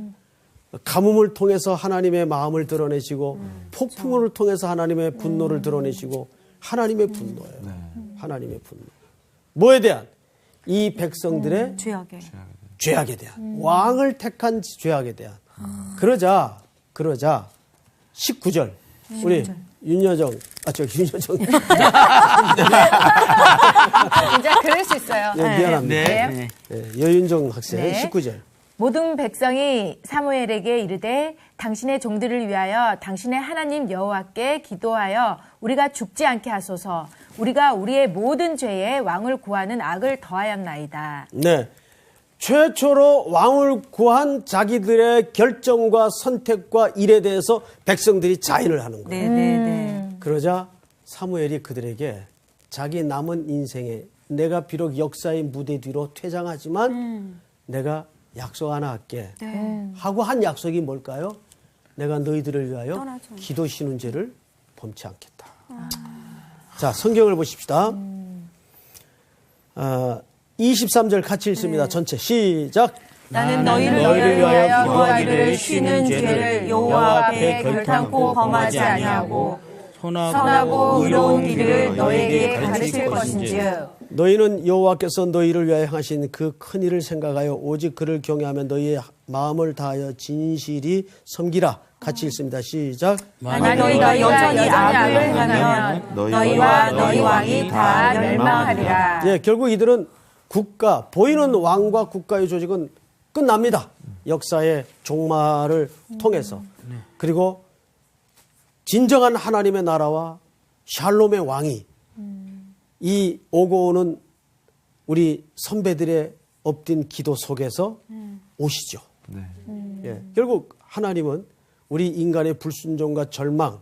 가뭄을 통해서 하나님의 마음을 드러내시고 폭풍을 통해서 하나님의 분노를 드러내시고 하나님의 분노예요. 하나님의 분노. 뭐에 대한? 이 백성들의 죄악에 대한. 왕을 택한 죄악에 대한. 그러자 19절. 우리 윤여정. 진짜 그럴 수 있어요. 네, 미안합니다. 네. 여윤정 학생 네. 19절. 모든 백성이 사무엘에게 이르되 당신의 종들을 위하여 당신의 하나님 여호와께 기도하여 우리가 죽지 않게 하소서. 우리가 우리의 모든 죄에 왕을 구하는 악을 더하였나이다. 네. 최초로 왕을 구한 자기들의 결정과 선택과 일에 대해서 백성들이 자인을 하는 거예요. 네. 그러자 사무엘이 그들에게 자기 남은 인생에 내가 비록 역사의 무대 뒤로 퇴장하지만 내가 약속 하나 할게. 하고 한 약속이 뭘까요? 내가 너희들을 위하여 떠나죠. 기도 쉬는 죄를 범치 않겠다. 자, 성경을 보십시다. 23절 같이 읽습니다. 전체 시작. 나는 너희를 위하여 기도하기를 쉬는 죄를 여호와 앞에 결탄코 범하지 아니하고 선하고 의로운 길을 너희에게 가르칠 것인지요. 너희는 여호와께서 너희를 위하여 행하신 그 큰 일을 생각하여 오직 그를 경외하며 너희의 마음을 다하여 진실이 섬기라. 같이 읽습니다. 시작. 만약 너희가 여전히 악을 행하면 너희와 너희 왕이 다 멸망하리라. 예, 결국 이들은 국가, 보이는 왕과 국가의 조직은 끝납니다. 역사의 종말을 통해서. 그리고 진정한 하나님의 나라와 샬롬의 왕이 이 오고 오는 우리 선배들의 엎딘 기도 속에서 오시죠. 예, 결국 하나님은 우리 인간의 불순종과 절망,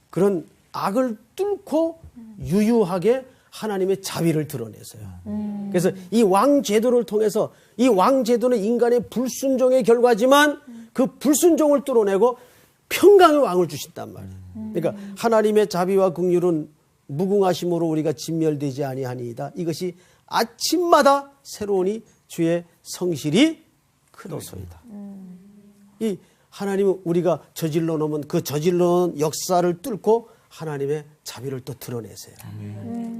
그런 악을 뚫고 유유하게 하나님의 자비를 드러내서요. 그래서 이 왕제도를 통해서, 이 왕제도는 인간의 불순종의 결과지만 그 불순종을 뚫어내고 평강의 왕을 주신단 말이에요. 그러니까 하나님의 자비와 긍휼은 무궁하심으로 우리가 진멸되지 아니하니이다. 이것이 아침마다 새로우니 주의 성실이 크도소이다. 이 하나님은 우리가 저질러 놓으면 그 저질러 놓은 역사를 뚫고 하나님의 자비를 또 드러내세요.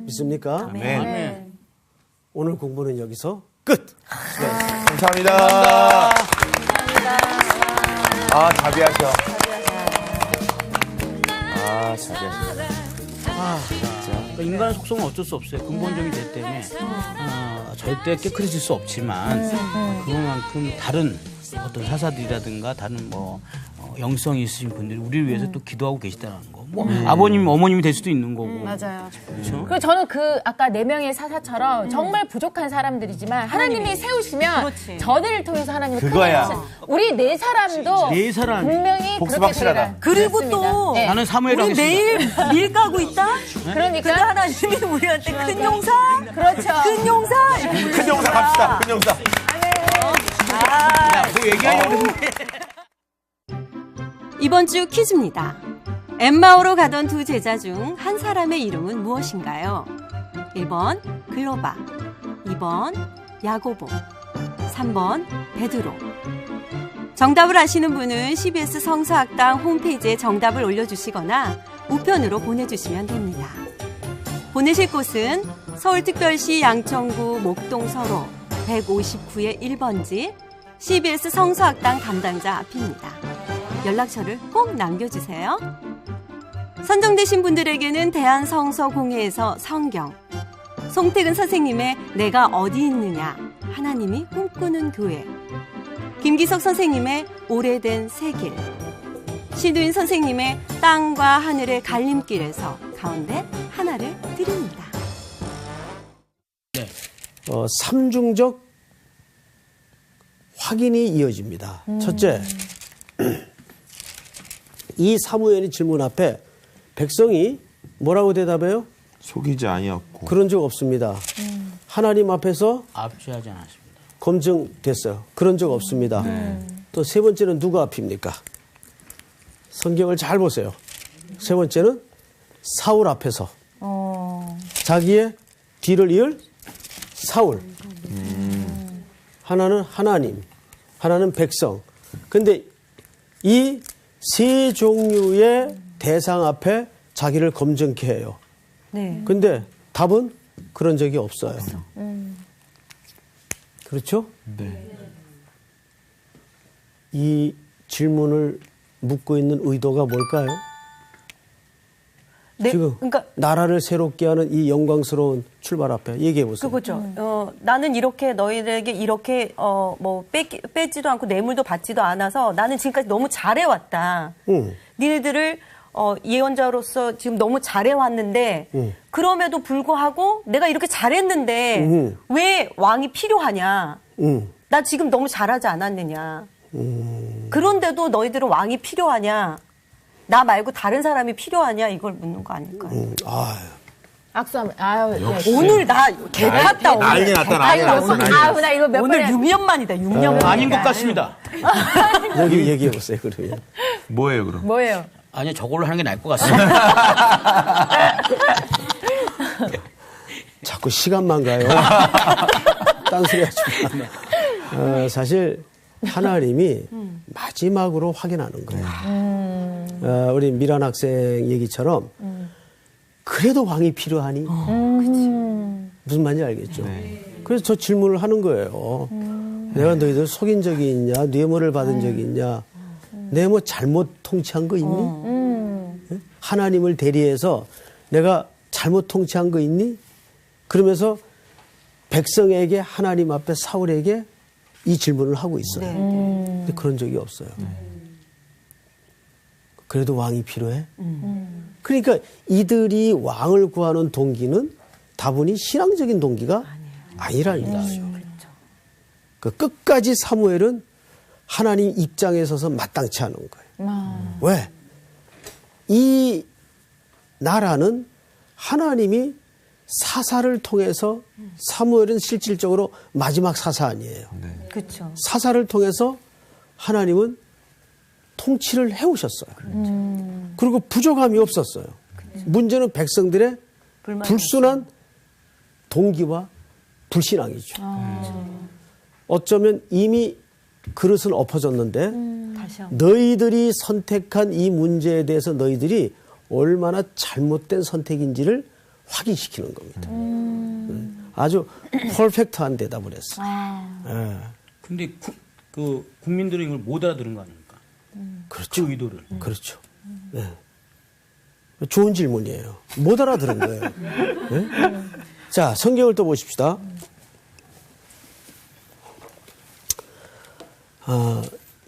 믿습니까? 아멘. 오늘 공부는 여기서 끝. 감사합니다. 아, 자비하셔. 아, 자비하셔. 그러니까 인간의 속성은 어쩔 수 없어요. 근본적인 죄 때문에 절대 깨끗해질 수 없지만 그만큼 다른 어떤 사사들이라든가 다른 뭐 영성이 있으신 분들이 우리를 위해서 또 기도하고 계시다는 거. 뭐 아버님, 어머님이 될 수도 있는 거고. 맞아요. 그렇죠? 그리고 저는 그 아까 4명의 사사처럼 정말 부족한 사람들이지만 하나님이 세우시면 그렇지. 저들을 통해서 하나님이 그거야. 크게 하시- 우리 4사람도 네 사람. 분명히 복습 그렇게 확실하다. 되리라. 그리고 그렇습니다. 또 네. 나는 사무엘 우리 하겠습니다. 매일 밀 까고 있다? 근데 그러니까 하나님이 우리한테 큰 용사? 그렇죠. 큰 용사? 큰 용사 갑시다. 큰 용사. 그 얘기하려고 했는데. 이번 주 퀴즈입니다. 엠마오로 가던 두 제자 중 한 사람의 이름은 무엇인가요? 1번 글로바, 2번 야고보, 3번 베드로. 정답을 아시는 분은 CBS 성서학당 홈페이지에 정답을 올려주시거나 우편으로 보내주시면 됩니다. 보내실 곳은 서울특별시 양천구 목동서로 159의 1번지 CBS 성서학당 담당자 앞입니다. 연락처를 꼭 남겨주세요. 선정되신 분들에게는 대한성서공회에서 성경, 송태근 선생님의 내가 어디 있느냐, 하나님이 꿈꾸는 교회, 김기석 선생님의 오래된 새길, 신두인 선생님의 땅과 하늘의 갈림길에서 가운데 하나를 드립니다. 삼중적 확인이 이어집니다. 첫째, 이 사무엘의 질문 앞에 백성이 뭐라고 대답해요? 속이지 아니었고. 그런 적 없습니다. 하나님 앞에서 압제하지 않았습니다. 검증됐어요. 그런 적 없습니다. 또 세 번째는 누가 앞입니까? 성경을 잘 보세요. 세 번째는 사울 앞에서 자기의 뒤를 이을 사울. 하나는 하나님, 하나는 백성. 근데 이 세 종류의 대상 앞에 자기를 검증케 해요. 네. 근데 답은 그런 적이 없어요. 그렇죠? 네. 이 질문을 묻고 있는 의도가 뭘까요? 네, 지금 그러니까 나라를 새롭게 하는 이 영광스러운 출발 앞에 얘기해 보세요. 그거죠. 나는 이렇게 너희들에게 이렇게 뭐 뺏지도 않고 뇌물도 받지도 않아서 나는 지금까지 너무 잘해왔다. 니네들을 예언자로서 지금 너무 잘해왔는데 그럼에도 불구하고 내가 이렇게 잘했는데 왜 왕이 필요하냐? 나 지금 너무 잘하지 않았느냐? 그런데도 너희들은 왕이 필요하냐? 나 말고 다른 사람이 필요하냐? 이걸 묻는 거 아닐까요? 악수하면 아유 네. 오늘 나 개탔다 오늘. 난리 났다, 난리 났어. 아유 나 이거 몇 오늘 번에 6년 만이다. 6년 만. 아닌 것 같습니다. 여기 얘기해 보세요. 그러면 뭐예요, 그럼? 뭐예요? 아니 저걸로 하는 게 나을 것 같습니다. 자꾸 시간만 가요. 딴소리 하지 마. 사실 하나님이 마지막으로 확인하는 거예요. 우리 미란 학생 얘기처럼 그래도 왕이 필요하니? 무슨 말인지 알겠죠? 그래서 저 질문을 하는 거예요. 내가 너희들 속인 적이 있냐? 뇌물을 받은 적이 있냐? 내가 뭐 잘못 통치한 거 있니? 하나님을 대리해서 내가 잘못 통치한 거 있니? 그러면서 백성에게 하나님 앞에 사울에게 이 질문을 하고 있어요. 근데 그런 적이 없어요. 그래도 왕이 필요해? 그러니까 이들이 왕을 구하는 동기는 다분히 신앙적인 동기가 아니라는 거죠. 그 끝까지 사무엘은 하나님 입장에 서서 마땅치 않은 거예요. 왜? 이 나라는 하나님이 사사를 통해서 사무엘은 실질적으로 마지막 사사 아니에요. 그렇죠. 사사를 통해서 하나님은 통치를 해오셨어요. 그리고 부족함이 없었어요. 문제는 백성들의 불순한 동기와 불신앙이죠. 어쩌면 이미 그릇은 엎어졌는데 다시 한번. 너희들이 선택한 이 문제에 대해서 너희들이 얼마나 잘못된 선택인지를 확인시키는 겁니다. 아주 퍼펙트한 대답을 했어요. 예. 근데 그 국민들은 이걸 못 알아들은 거 아닙니까? 그렇죠. 그 의도를. 그렇죠. 예. 좋은 질문이에요. 못 알아들은 거예요. 예? 자, 성경을 또 보십시다.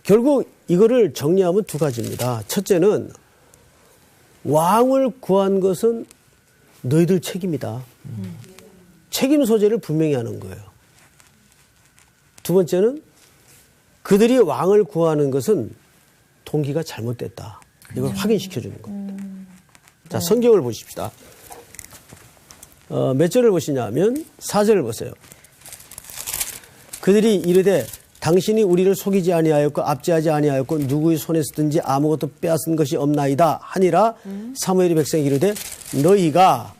결국 이거를 정리하면 두 가지입니다. 첫째는 왕을 구한 것은 너희들 책임이다. 책임 소재를 분명히 하는 거예요. 두 번째는 그들이 왕을 구하는 것은 동기가 잘못됐다. 이걸 확인시켜 주는 거예요. 자, 성경을 보십시다. 몇 절을 보시냐면 4절을 보세요. 그들이 이르되 당신이 우리를 속이지 아니하였고 압제하지 아니하였고 누구의 손에서든지 아무것도 빼앗은 것이 없나이다 하니라. 사무엘이 백성에게 이르되 너희가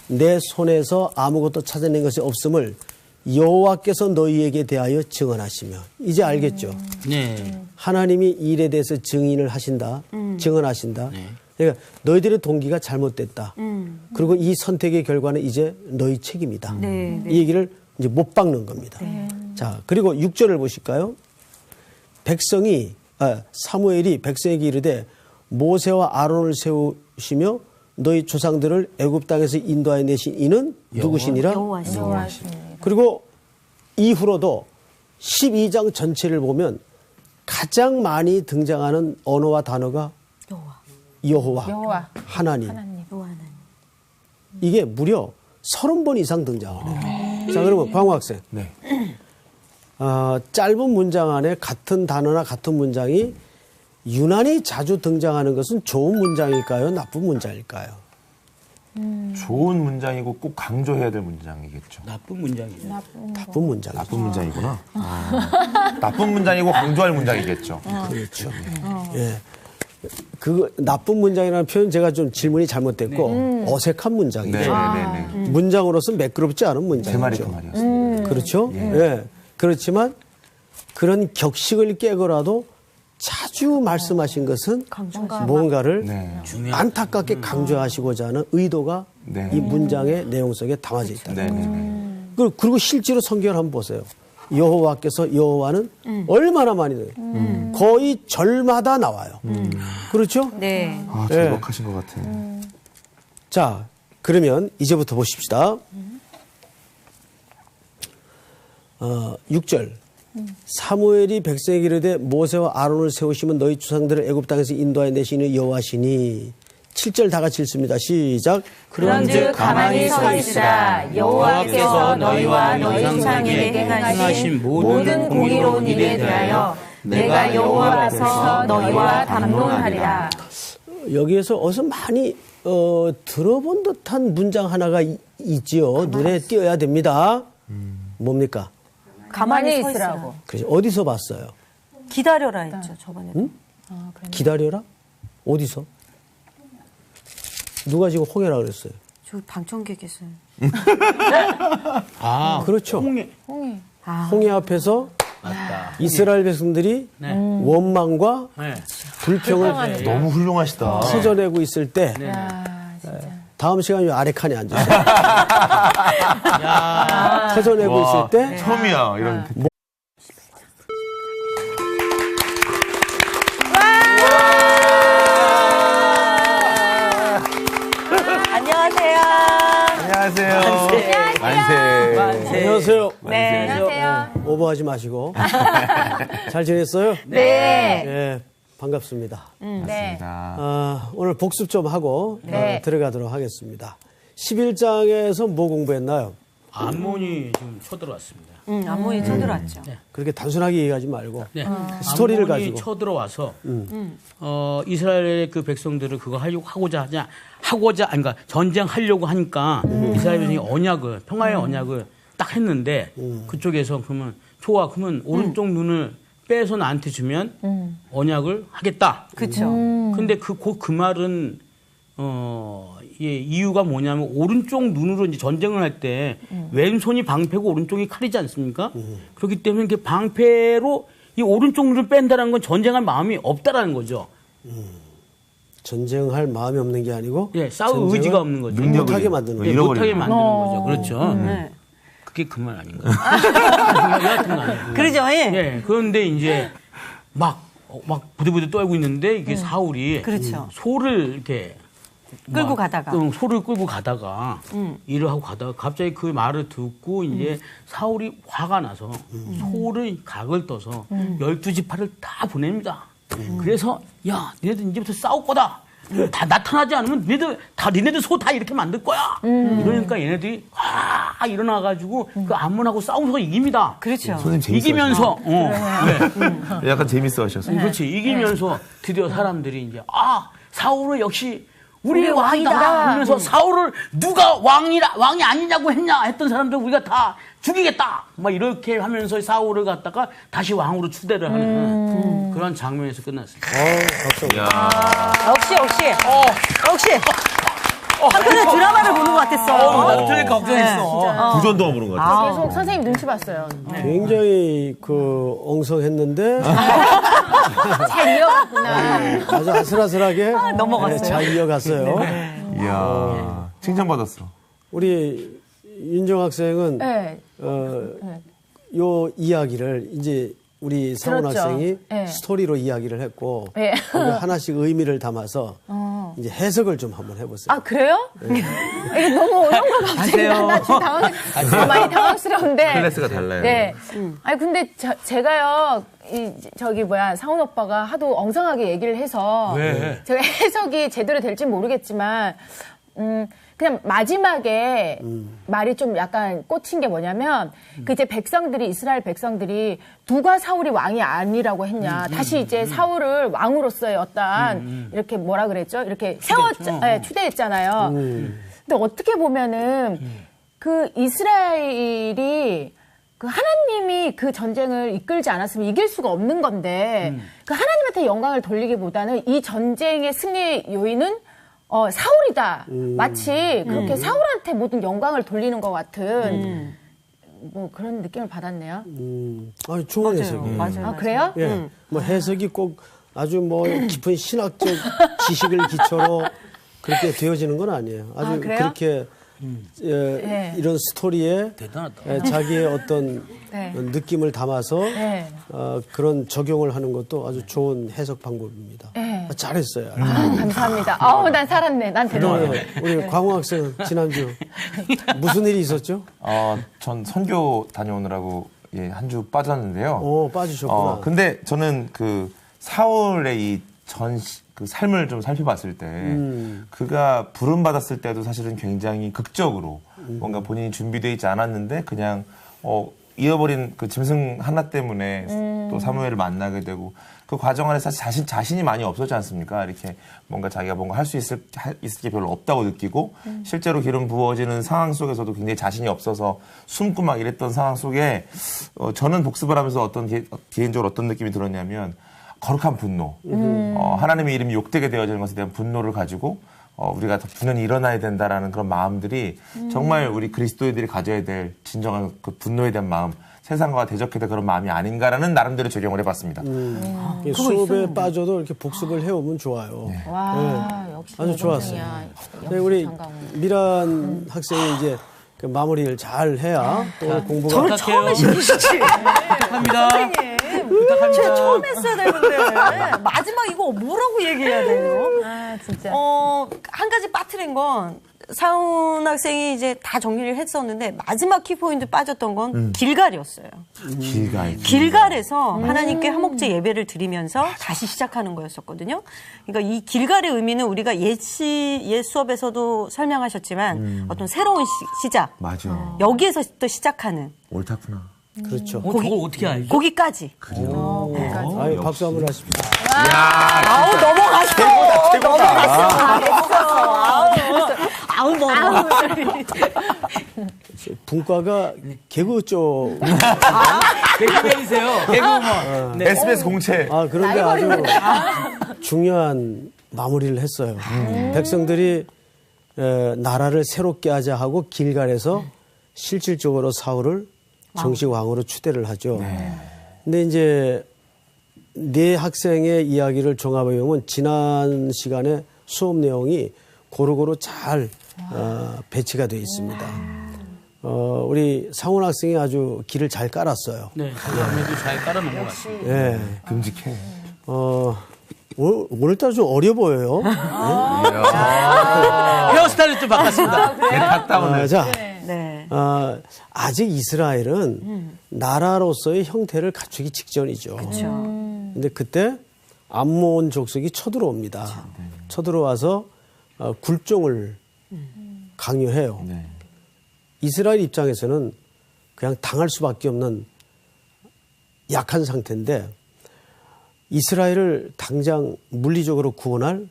내 손에서 아무것도 찾아낸 것이 없음을 여호와께서 너희에게 대하여 증언하시며. 이제 알겠죠? 네. 하나님이 이 일에 대해서 증인을 하신다. 증언하신다. 네. 그러니까 너희들의 동기가 잘못됐다. 그리고 이 선택의 결과는 이제 너희 책임이다. 네, 네. 이 얘기를 이제 못 박는 겁니다. 자, 그리고 6절을 보실까요? 사무엘이 백성에게 이르되 모세와 아론을 세우시며 너희 조상들을 애굽 땅에서 인도하여 내신 이는 누구시니라? 여호와시니라. 그리고 이후로도 12장 전체를 보면 가장 많이 등장하는 언어와 단어가 여호와, 하나님. 여호와 하나님. 이게 무려 30번 이상 등장을 해요. 자, 그러면 광호 학생. 네. 짧은 문장 안에 같은 단어나 같은 문장이 유난히 자주 등장하는 것은 좋은 문장일까요? 나쁜 문장일까요? 좋은 문장이고 꼭 강조해야 될 문장이겠죠. 나쁜 문장이죠. 나쁜 문장. 나쁜 문장이구나. 나쁜 문장이고 강조할 문장이겠죠. 그렇죠. 예. 그 나쁜 문장이라는 표현 제가 좀 질문이 잘못됐고 어색한 문장이죠. 네. 문장으로서 매끄럽지 않은 문장이죠. 제 말이 그 말이었습니다. 그렇죠? 예. 그렇지만 그런 격식을 깨고라도 자주 말씀하신 것은 뭔가를 네. 안타깝게 강조하시고자 하는 의도가 네. 이 문장의 내용 속에 담아져 있다. 네. 그리고 실제로 성경을 한번 보세요. 여호와는 얼마나 많이 나와요. 거의 절마다 나와요. 그렇죠? 네. 아, 절박하신 것 같아요. 자, 그러면 이제부터 보십시다. 6절. 사무엘이 백성에게 이르되 모세와 아론을 세우시면 너희 조상들을 애굽 땅에서 인도하여 내시는 여호와시니. 7절 다 같이 읽습니다. 시작. 그런즉 가만히 서 있으라. 여호와께서 너희와 너희 조상에게 행하신 모든 공의로운 일에 대하여 내가 여호와 앞에서 너희와 담론하리라. 여기에서 어서 많이 들어본 듯한 문장 하나가 있지요. 눈에 띄어야 됩니다. 뭡니까? 가만히 있으라고. 있으라고. 그래서 어디서 봤어요? 기다려라 했죠, 저번에도. 기다려라? 어디서? 누가 지금 홍해라 그랬어요? 저 방청객에서요. 그렇죠. 홍해 앞에서 맞다. 이스라엘 백성들이 원망과 네. 불평을 너무 훌륭하시다. 터져내고 있을 때 다음 시간에 아래 칸에 앉으세요. 터져내고 와, 있을 때 처음이야, 이런. 안녕하세요. 안녕하세요. 만세. 안녕하세요. 네. 안녕하세요. 오버하지 마시고 잘 지냈어요? 네. 예, 반갑습니다. 네. 오늘 복습 좀 하고 네. 들어가도록 하겠습니다. 11장에서 뭐 공부했나요? 암몬이 지금 쳐들어왔습니다. 암몬이 쳐들어왔죠. 그렇게 단순하게 얘기하지 말고 네. 스토리를 암몬이 가지고. 쳐들어와서 이스라엘의 그 백성들을 그거 하고자 그러니까 전쟁하려고 하니까 이스라엘 백성이 언약을 평화의 언약을 딱 했는데 그쪽에서 그러면 좋아 그러면 오른쪽 눈을 빼서 나한테 주면 언약을 하겠다. 그렇죠. 근데 그 말은 이유가 뭐냐면 오른쪽 눈으로 이제 전쟁을 할 때 왼손이 방패고 오른쪽이 칼이지 않습니까? 그렇기 때문에 그 방패로 이 오른쪽 눈을 뺀다는 건 전쟁할 마음이 없다라는 거죠. 전쟁할 마음이 없는 게 아니고 예, 싸울 의지가 없는 거죠. 못하게 만드는 거죠. 못하게 만드는 거죠. 그렇죠. 네. 그게 그 말 아닌가요? 여하튼 간에. 그러죠. 예. 예, 그런데 이제 막 부들부들 떨고 있는데 이게 사울이 그렇죠. 소를 이렇게 끌고 가다가. 소를 끌고 가다가 일을 하고 가다가 갑자기 그 말을 듣고 이제 사울이 화가 나서 소를 각을 떠서 12지파를 다 보냅니다. 그래서 야 니네들 이제부터 싸울 거다. 다 나타나지 않으면 니네들 소 다 이렇게 만들 거야. 이러니까 얘네들이 일어나가지고 그 암몬하고 싸우면서 이깁니다. 그렇죠. 선생님 재밌어. 이기면서 네. 약간 재밌어 하셨어요. 그렇지. 이기면서 드디어 사람들이 이제 사울은 역시 우리 왕이다 하면서 사울을 누가 왕이 아니냐고 했냐 했던 사람들 우리가 다 죽이겠다 막 이렇게 하면서 사울을 갖다가 다시 왕으로 추대를 하는 그런 장면에서 끝났습니다. 역시 한편의 드라마를 보는 것 같았어요. 나도 그러니까 걱정했어. 부전도 보는 것 같아요. 계속 선생님 눈치 봤어요. 굉장히 엉성했는데 잘 이어갔구나. 아주 아슬아슬하게 넘어갔어요. 잘 이어갔어요. 이야, 칭찬받았어. 우리 윤정 학생은 네. 요 이야기를 이제 우리 상훈 들었죠. 학생이 네. 스토리로 이야기를 했고 네. 거기 하나씩 의미를 담아서 이제 해석을 좀 한번 해보세요. 아, 그래요? 이게 너무 어려운 거 갑자기. 나 지금 많이 당황스러운데. 클래스가 달라요. 네. 아니, 근데 제가요, 상훈 오빠가 하도 엉성하게 얘기를 해서. 왜? 제가 해석이 제대로 될지 모르겠지만, 그냥 마지막에 말이 좀 약간 꽂힌 게 뭐냐면, 그 이제 이스라엘 백성들이 누가 사울이 왕이 아니라고 했냐. 다시 이제 사울을 왕으로서의 어떤, 이렇게 뭐라 그랬죠? 이렇게 추대했잖아요. 근데 어떻게 보면은, 그 이스라엘이 그 하나님이 그 전쟁을 이끌지 않았으면 이길 수가 없는 건데, 그 하나님한테 영광을 돌리기보다는 이 전쟁의 승리의 요인은 사울이다. 마치 그렇게 사울한테 모든 영광을 돌리는 것 같은 뭐 그런 느낌을 받았네요. 아니, 중앙 해석이에요. 맞아요. 아, 그래요? 예. 뭐 해석이 꼭 아주 뭐 깊은 신학적 지식을 기초로 그렇게 되어지는 건 아니에요. 아주 그래요? 그렇게 네. 이런 스토리에 대단하다. 자기의 어떤 네. 느낌을 담아서 네. 그런 적용을 하는 것도 아주 좋은 해석 방법입니다. 네. 잘했어요. 감사합니다. 난 살았네. 난 대단해. 우리 광호 학생 지난주 무슨 일이 있었죠? 전 선교 다녀오느라고 한 주 빠졌는데요. 빠지셨구나. 근데 저는 그 사울의 그 삶을 좀 살펴봤을 때 그가 부름받았을 때도 사실은 굉장히 극적으로 뭔가 본인이 준비되어 있지 않았는데 그냥 잃어버린 그 짐승 하나 때문에 또 사무엘을 만나게 되고 그 과정 안에서 사실 자신이 많이 없었지 않습니까? 이렇게 뭔가 자기가 뭔가 할 수 있을 게 별로 없다고 느끼고 실제로 기름 부어지는 상황 속에서도 굉장히 자신이 없어서 숨고 막 이랬던 상황 속에 저는 복습을 하면서 개인적으로 어떤 느낌이 들었냐면 거룩한 분노, 하나님의 이름이 욕되게 되어지는 것에 대한 분노를 가지고 우리가 더 분연히 일어나야 된다라는 그런 마음들이 정말 우리 그리스도인들이 가져야 될 진정한 그 분노에 대한 마음, 세상과 대적해야 될 그런 마음이 아닌가라는 나름대로 적용을 해봤습니다. 수업에 빠져도 이렇게 복습을 해오면 좋아요. 네. 와, 역시 아주 좋았어요. 네, 우리 미란 학생이 이제 그 마무리를 잘 해야 또 공부가 저를 처음에 시키시지. 부탁합니다. 선생님. 부탁합니다. 제가 처음 했어야 되는데 마지막 이거 뭐라고 얘기해야 돼요? 진짜. 한 가지 빠뜨린 건 사훈 학생이 이제 다 정리를 했었는데 마지막 키포인트 빠졌던 건 길갈이었어요. 길갈. 길갈에서 하나님께 화목제 예배를 드리면서 다시 시작하는 거였었거든요. 그러니까 이 길갈의 의미는 우리가 옛 수업에서도 설명하셨지만 어떤 새로운 시작. 맞아. 여기에서 또 시작하는. 옳다구나. 그렇죠. 저걸 어떻게 알죠? 거기까지. 아유, 박수 한번 하십니다. 아우 넘어갔어. 아우 넘어갔어. 분과가 개그 쪽. 개그맨이세요. 개그우먼. 네. SBS 공채. 그런데 아주 중요한 마무리를 했어요. 백성들이 나라를 새롭게 하자 하고 길갈에서 실질적으로 사울을 정식 왕으로 추대를 하죠. 근데 이제 네 학생의 이야기를 종합해 보면 지난 시간에 수업 내용이 고루고루 잘 배치가 되어 있습니다. 우리 상훈 학생이 아주 길을 잘 깔았어요. 네. 아무래도 잘 깔아놓은 것 같습니다. 예. 끔찍해. 오늘따라 좀 어려 보여요. 헤어스타일을 좀 바꿨습니다. 갔다 오네. 자, 네. 아직 이스라엘은 나라로서의 형태를 갖추기 직전이죠. 그렇죠. 근데 그때 암몬 족속이 쳐들어옵니다. 쳐들어와서 굴종을 강요해요. 네. 이스라엘 입장에서는 그냥 당할 수밖에 없는 약한 상태인데 이스라엘을 당장 물리적으로 구원할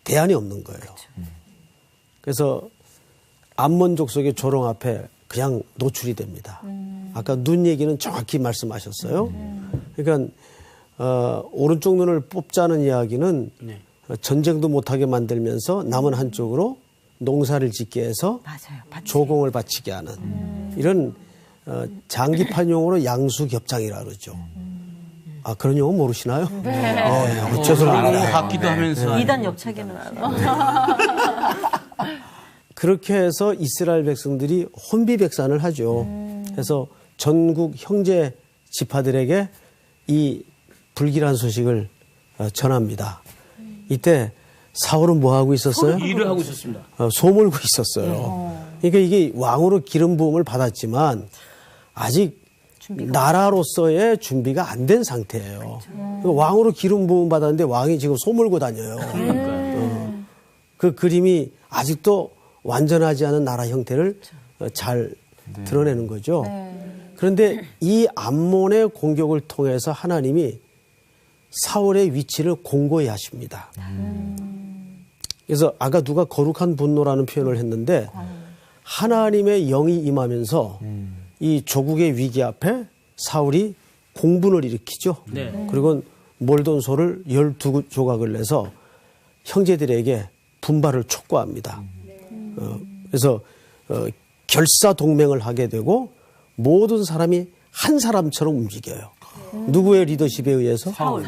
대안이 없는 거예요. 그래서 암몬 족속의 조롱 앞에 그냥 노출이 됩니다. 아까 눈 얘기는 정확히 말씀하셨어요. 그러니까 오른쪽 눈을 뽑자는 이야기는 네. 전쟁도 못하게 만들면서 남은 한쪽으로 농사를 짓게 해서 맞아요. 조공을 바치게 하는 이런 장기판 용어로 양수겹장이라 그러죠. 그런 용어 모르시나요? 네. 죄송합니다. 같기도 하면서. 이단 옆차기는 알아. 그렇게 해서 이스라엘 백성들이 혼비백산을 하죠. 그래서 전국 형제 지파들에게 이 불길한 소식을 전합니다. 이때 사울은 뭐 하고 있었어요? 일을 하고 있었습니다. 소물고 있었어요. 그러니까 이게 왕으로 기름 부음을 받았지만 아직 나라로서의 준비가 안 된 상태예요. 그러니까 왕으로 기름 부음 받았는데 왕이 지금 소물고 다녀요. 그 그림이 아직도 완전하지 않은 나라 형태를 잘 드러내는 거죠. 그런데 이 암몬의 공격을 통해서 하나님이 사울의 위치를 공고히 하십니다. 그래서 아까 누가 거룩한 분노라는 표현을 했는데 하나님의 영이 임하면서 이 조국의 위기 앞에 사울이 공분을 일으키죠. 네. 그리고 몰던 소를 12조각을 내서 형제들에게 분발을 촉구합니다. 그래서 결사 동맹을 하게 되고 모든 사람이 한 사람처럼 움직여요. 누구의 리더십에 의해서? 사울.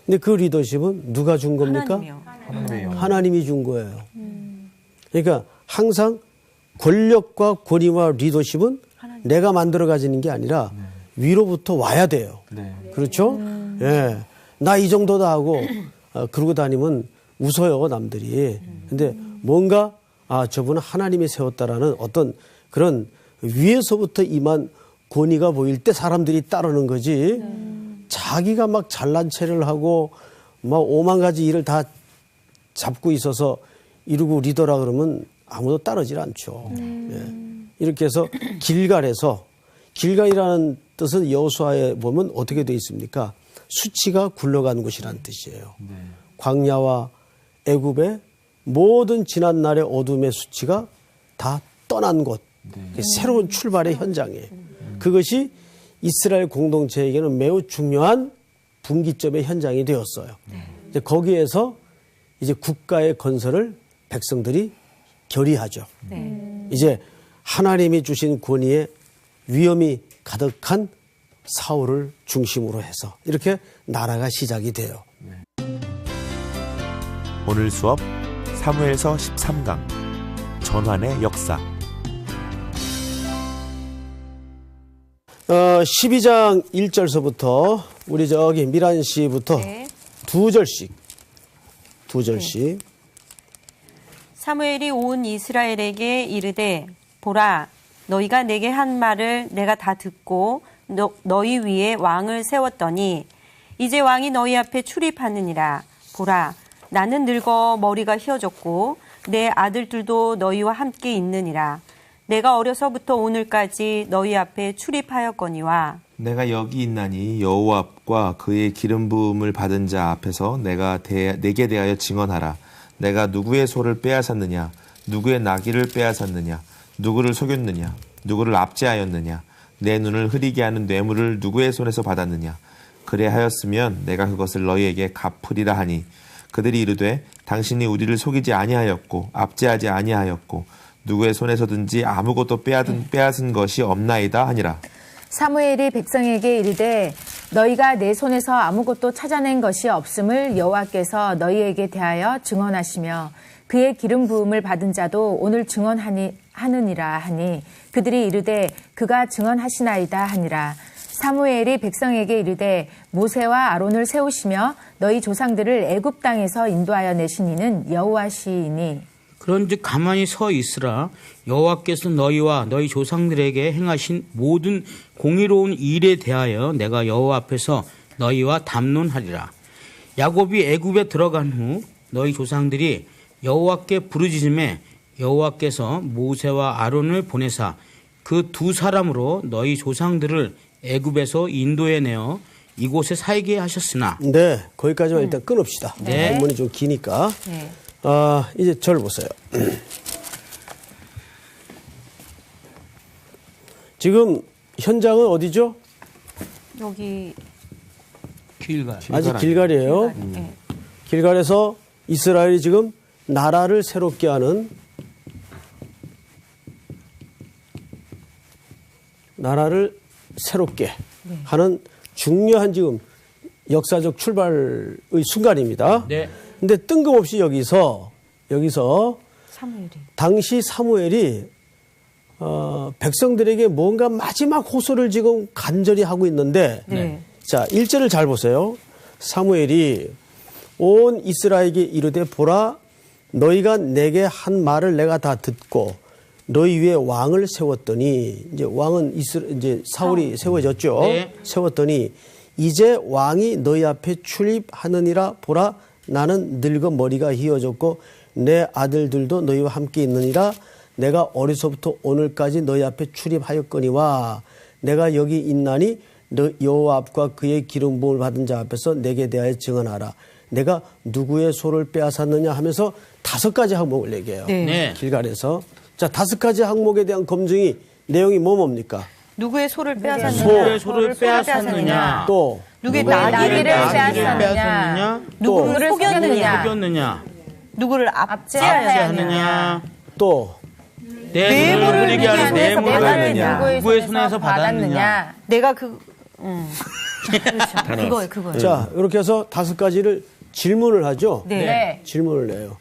근데 그 리더십은 누가 준 겁니까? 하나님이요. 하나님이 준 거예요. 그러니까 항상 권력과 권위와 리더십은 내가 만들어 가지는 게 아니라 위로부터 와야 돼요. 네. 그렇죠? 예. 나 이 정도다 하고 그러고 다니면 웃어요, 남들이. 근데 뭔가 저분은 하나님이 세웠다라는 어떤 그런 위에서부터 임한 권위가 보일 때 사람들이 따르는 거지. 자기가 막 잘난 체를 하고 막 5만 가지 일을 다 잡고 있어서 이루고 리더라 그러면 아무도 따르질 않죠. 예. 이렇게 해서 길갈이라는 뜻은 여호수아에 보면 어떻게 되어 있습니까? 수치가 굴러간 곳이라는 뜻이에요. 광야와 애굽의 모든 지난 날의 어둠의 수치가 다 떠난 곳, 새로운 출발의 현장이에요. 그것이 이스라엘 공동체에게는 매우 중요한 분기점의 현장이 되었어요. 이제 거기에서 이제 국가의 건설을 백성들이 결의하죠. 이제 하나님이 주신 권위에 위엄이 가득한 사울을 중심으로 해서 이렇게 나라가 시작이 돼요. 오늘 수업 사무엘서 13강 전환의 역사. 12장 1절서부터 우리 저기 미란 씨부터 네. 두 절씩. 사무엘이 온 이스라엘에게 이르되 보라 너희가 내게 한 말을 내가 다 듣고 너희 위에 왕을 세웠더니 이제 왕이 너희 앞에 출입하느니라. 보라 나는 늙어 머리가 휘어졌고 내 아들들도 너희와 함께 있느니라. 내가 어려서부터 오늘까지 너희 앞에 출입하였거니와 내가 여기 있나니 여호와 앞과 그의 기름 부음을 받은 자 앞에서 내게 대하여 증언하라. 내가 누구의 소를 빼앗았느냐, 누구의 나귀를 빼앗았느냐, 누구를 속였느냐, 누구를 압제하였느냐, 내 눈을 흐리게 하는 뇌물을 누구의 손에서 받았느냐. 그래 하였으면 내가 그것을 너희에게 갚으리라 하니 그들이 이르되 당신이 우리를 속이지 아니하였고 압제하지 아니하였고 누구의 손에서든지 아무것도 빼앗은 것이 없나이다 하니라. 사무엘이 백성에게 이르되 너희가 내 손에서 아무것도 찾아낸 것이 없음을 여호와께서 너희에게 대하여 증언하시며 그의 기름 부음을 받은 자도 오늘 증언하느니라 하니 그들이 이르되 그가 증언하시나이다 하니라. 사무엘이 백성에게 이르되 모세와 아론을 세우시며 너희 조상들을 애굽 땅에서 인도하여 내신 이는 여호와시이니 그런즉 가만히 서 있으라. 여호와께서 너희와 너희 조상들에게 행하신 모든 공의로운 일에 대하여 내가 여호와 앞에서 너희와 담론하리라. 야곱이 애굽에 들어간 후 너희 조상들이 여호와께 부르짖음에 여호와께서 모세와 아론을 보내사 그 두 사람으로 너희 조상들을 애굽에서 인도해내어 이곳에 살게 하셨으나. 네, 거기까지만 일단 끊읍시다. 네. 본문이 좀 기니까. 네. 이제 절 보세요. 지금 현장은 어디죠? 여기 길갈. 아직 길갈이에요. 네. 길갈에서 이스라엘이 지금 나라를 새롭게 하는 하는 중요한 지금 역사적 출발의 순간입니다. 네. 근데 뜬금없이 여기서 사무엘이 당시 사무엘이 백성들에게 뭔가 마지막 호소를 지금 간절히 하고 있는데 네. 자, 1절을 잘 보세요. 사무엘이 온 이스라엘에게 이르되 보라 너희가 내게 한 말을 내가 다 듣고 너희 위에 왕을 세웠더니 이제 왕은 이제 사울이 세워졌죠. 네. 세웠더니 이제 왕이 너희 앞에 출입하느니라. 보라 나는 늙어 머리가 휘어졌고 내 아들들도 너희와 함께 있느니라. 내가 어려서부터 오늘까지 너희 앞에 출입하였거니와 내가 여기 있나니 여호와 앞과 그의 기름 부음을 받은 자 앞에서 내게 대하여 증언하라. 내가 누구의 소를 빼앗았느냐 하면서 5가지 항목을 얘기해요. 네. 네. 길갈에서. 자, 5가지 항목에 대한 검증이 내용이 뭡니까? 누구의 소를 빼앗았느냐? 누구의 소를 빼앗았느냐? 또 누구의 나귀를 빼앗았느냐? 빼앗았느냐? 누구를 속였느냐? 속였느냐? 누구를 압제하였느냐? 또 내 눈을 흐리게 하는 뇌물을 받았느냐? 누구의 손에서 받았느냐? 내가 그렇죠. 그거예요. 자, 이렇게 해서 5가지를 질문을 하죠. 네. 질문을 해요.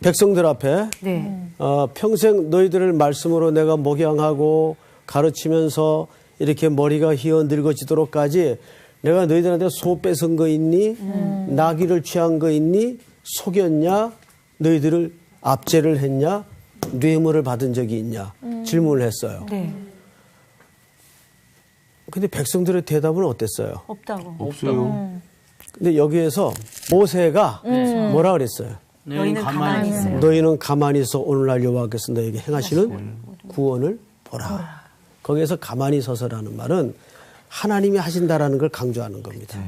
백성들 앞에 네. 평생 너희들을 말씀으로 내가 목양하고 가르치면서 이렇게 머리가 휘어 늙어지도록까지 내가 너희들한테 소 뺏은 거 있니? 나귀를 취한 거 있니? 속였냐? 너희들을 압제를 했냐? 뇌물을 받은 적이 있냐? 질문을 했어요. 네. 근데 백성들의 대답은 어땠어요? 없다고. 없어요. 근데 여기에서 모세가 뭐라 그랬어요? 너희는 가만히 있어요. 너희는 가만히 있어 오늘날 여호와께서 너에게 행하시는 구원을 보라. 거기에서 가만히 서서라는 말은 하나님이 하신다라는 걸 강조하는 겁니다.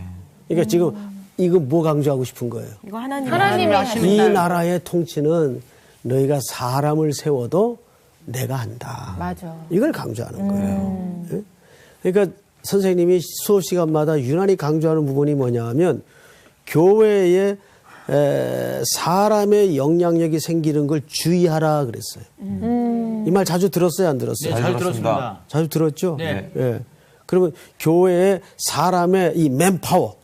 그러니까 지금 이거 뭐 강조하고 싶은 거예요? 이거 하나님이 이 나라의 통치는 너희가 사람을 세워도 내가 한다. 맞아. 이걸 강조하는 거예요. 예? 그러니까 선생님이 수업 시간마다 유난히 강조하는 부분이 뭐냐 하면 교회에 사람의 영향력이 생기는 걸 주의하라 그랬어요. 이 말 자주 들었어요, 안 들었어요? 네, 잘 들었습니다. 자주 들었죠? 네. 예. 그러면 교회에 사람의 이 맨파워,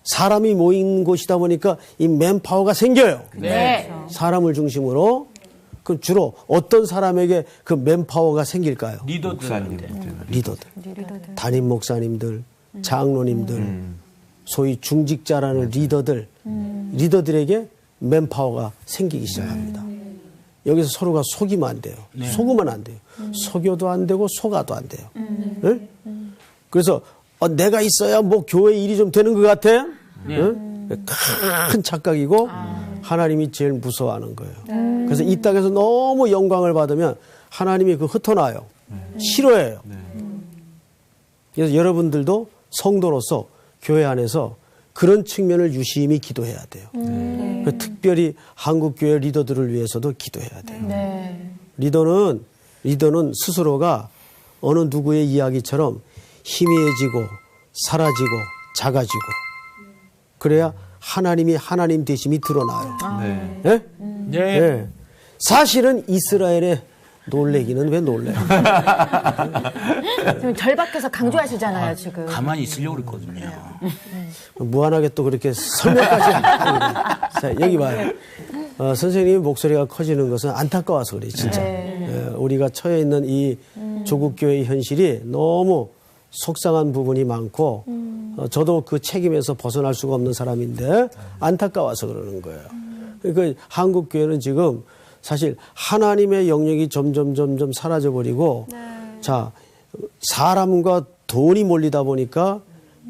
사람이 모인 곳이다 보니까 이 맨파워가 생겨요. 네. 사람을 중심으로. 그럼 주로 어떤 사람에게 그 맨파워가 생길까요? 리더들한테. 리더들. 담임 목사님들, 장로님들, 소위 중직자라는 리더들에게 맨파워가 생기기 시작합니다. 여기서 서로가 속이면 안 돼요. 속으면 안 돼요. 속여도 안 되고 속아도 안 돼요. 네? 그래서 내가 있어야 뭐 교회 일이 좀 되는 것 같아? 큰 착각이고 하나님이 제일 무서워하는 거예요. 그래서 이 땅에서 너무 영광을 받으면 하나님이 그 흩어놔요. 싫어해요. 그래서 여러분들도 성도로서 교회 안에서 그런 측면을 유심히 기도해야 돼요. 그 특별히 한국교회 리더들을 위해서도 기도해야 돼요. 네. 리더는 스스로가 어느 누구의 이야기처럼 희미해지고 사라지고 작아지고 그래야 하나님이 하나님 되심이 드러나요. 네. 네? 네. 네. 사실은 이스라엘의 놀래기는 왜 놀래요? 지금 절박해서 강조하시잖아요, 지금. 가만히 있으려고 그랬거든요. 무한하게 또 그렇게 설명까지 하는 거예요. 자, 여기 봐요. 선생님의 목소리가 커지는 것은 안타까워서 그래요, 진짜. 우리가 처해 있는 이 조국 교회의 현실이 너무 속상한 부분이 많고, 저도 그 책임에서 벗어날 수가 없는 사람인데 안타까워서 그러는 거예요. 그러니까 한국 교회는 지금 사실 하나님의 영역이 점점 사라져버리고, 자, 사람과 돈이 몰리다 보니까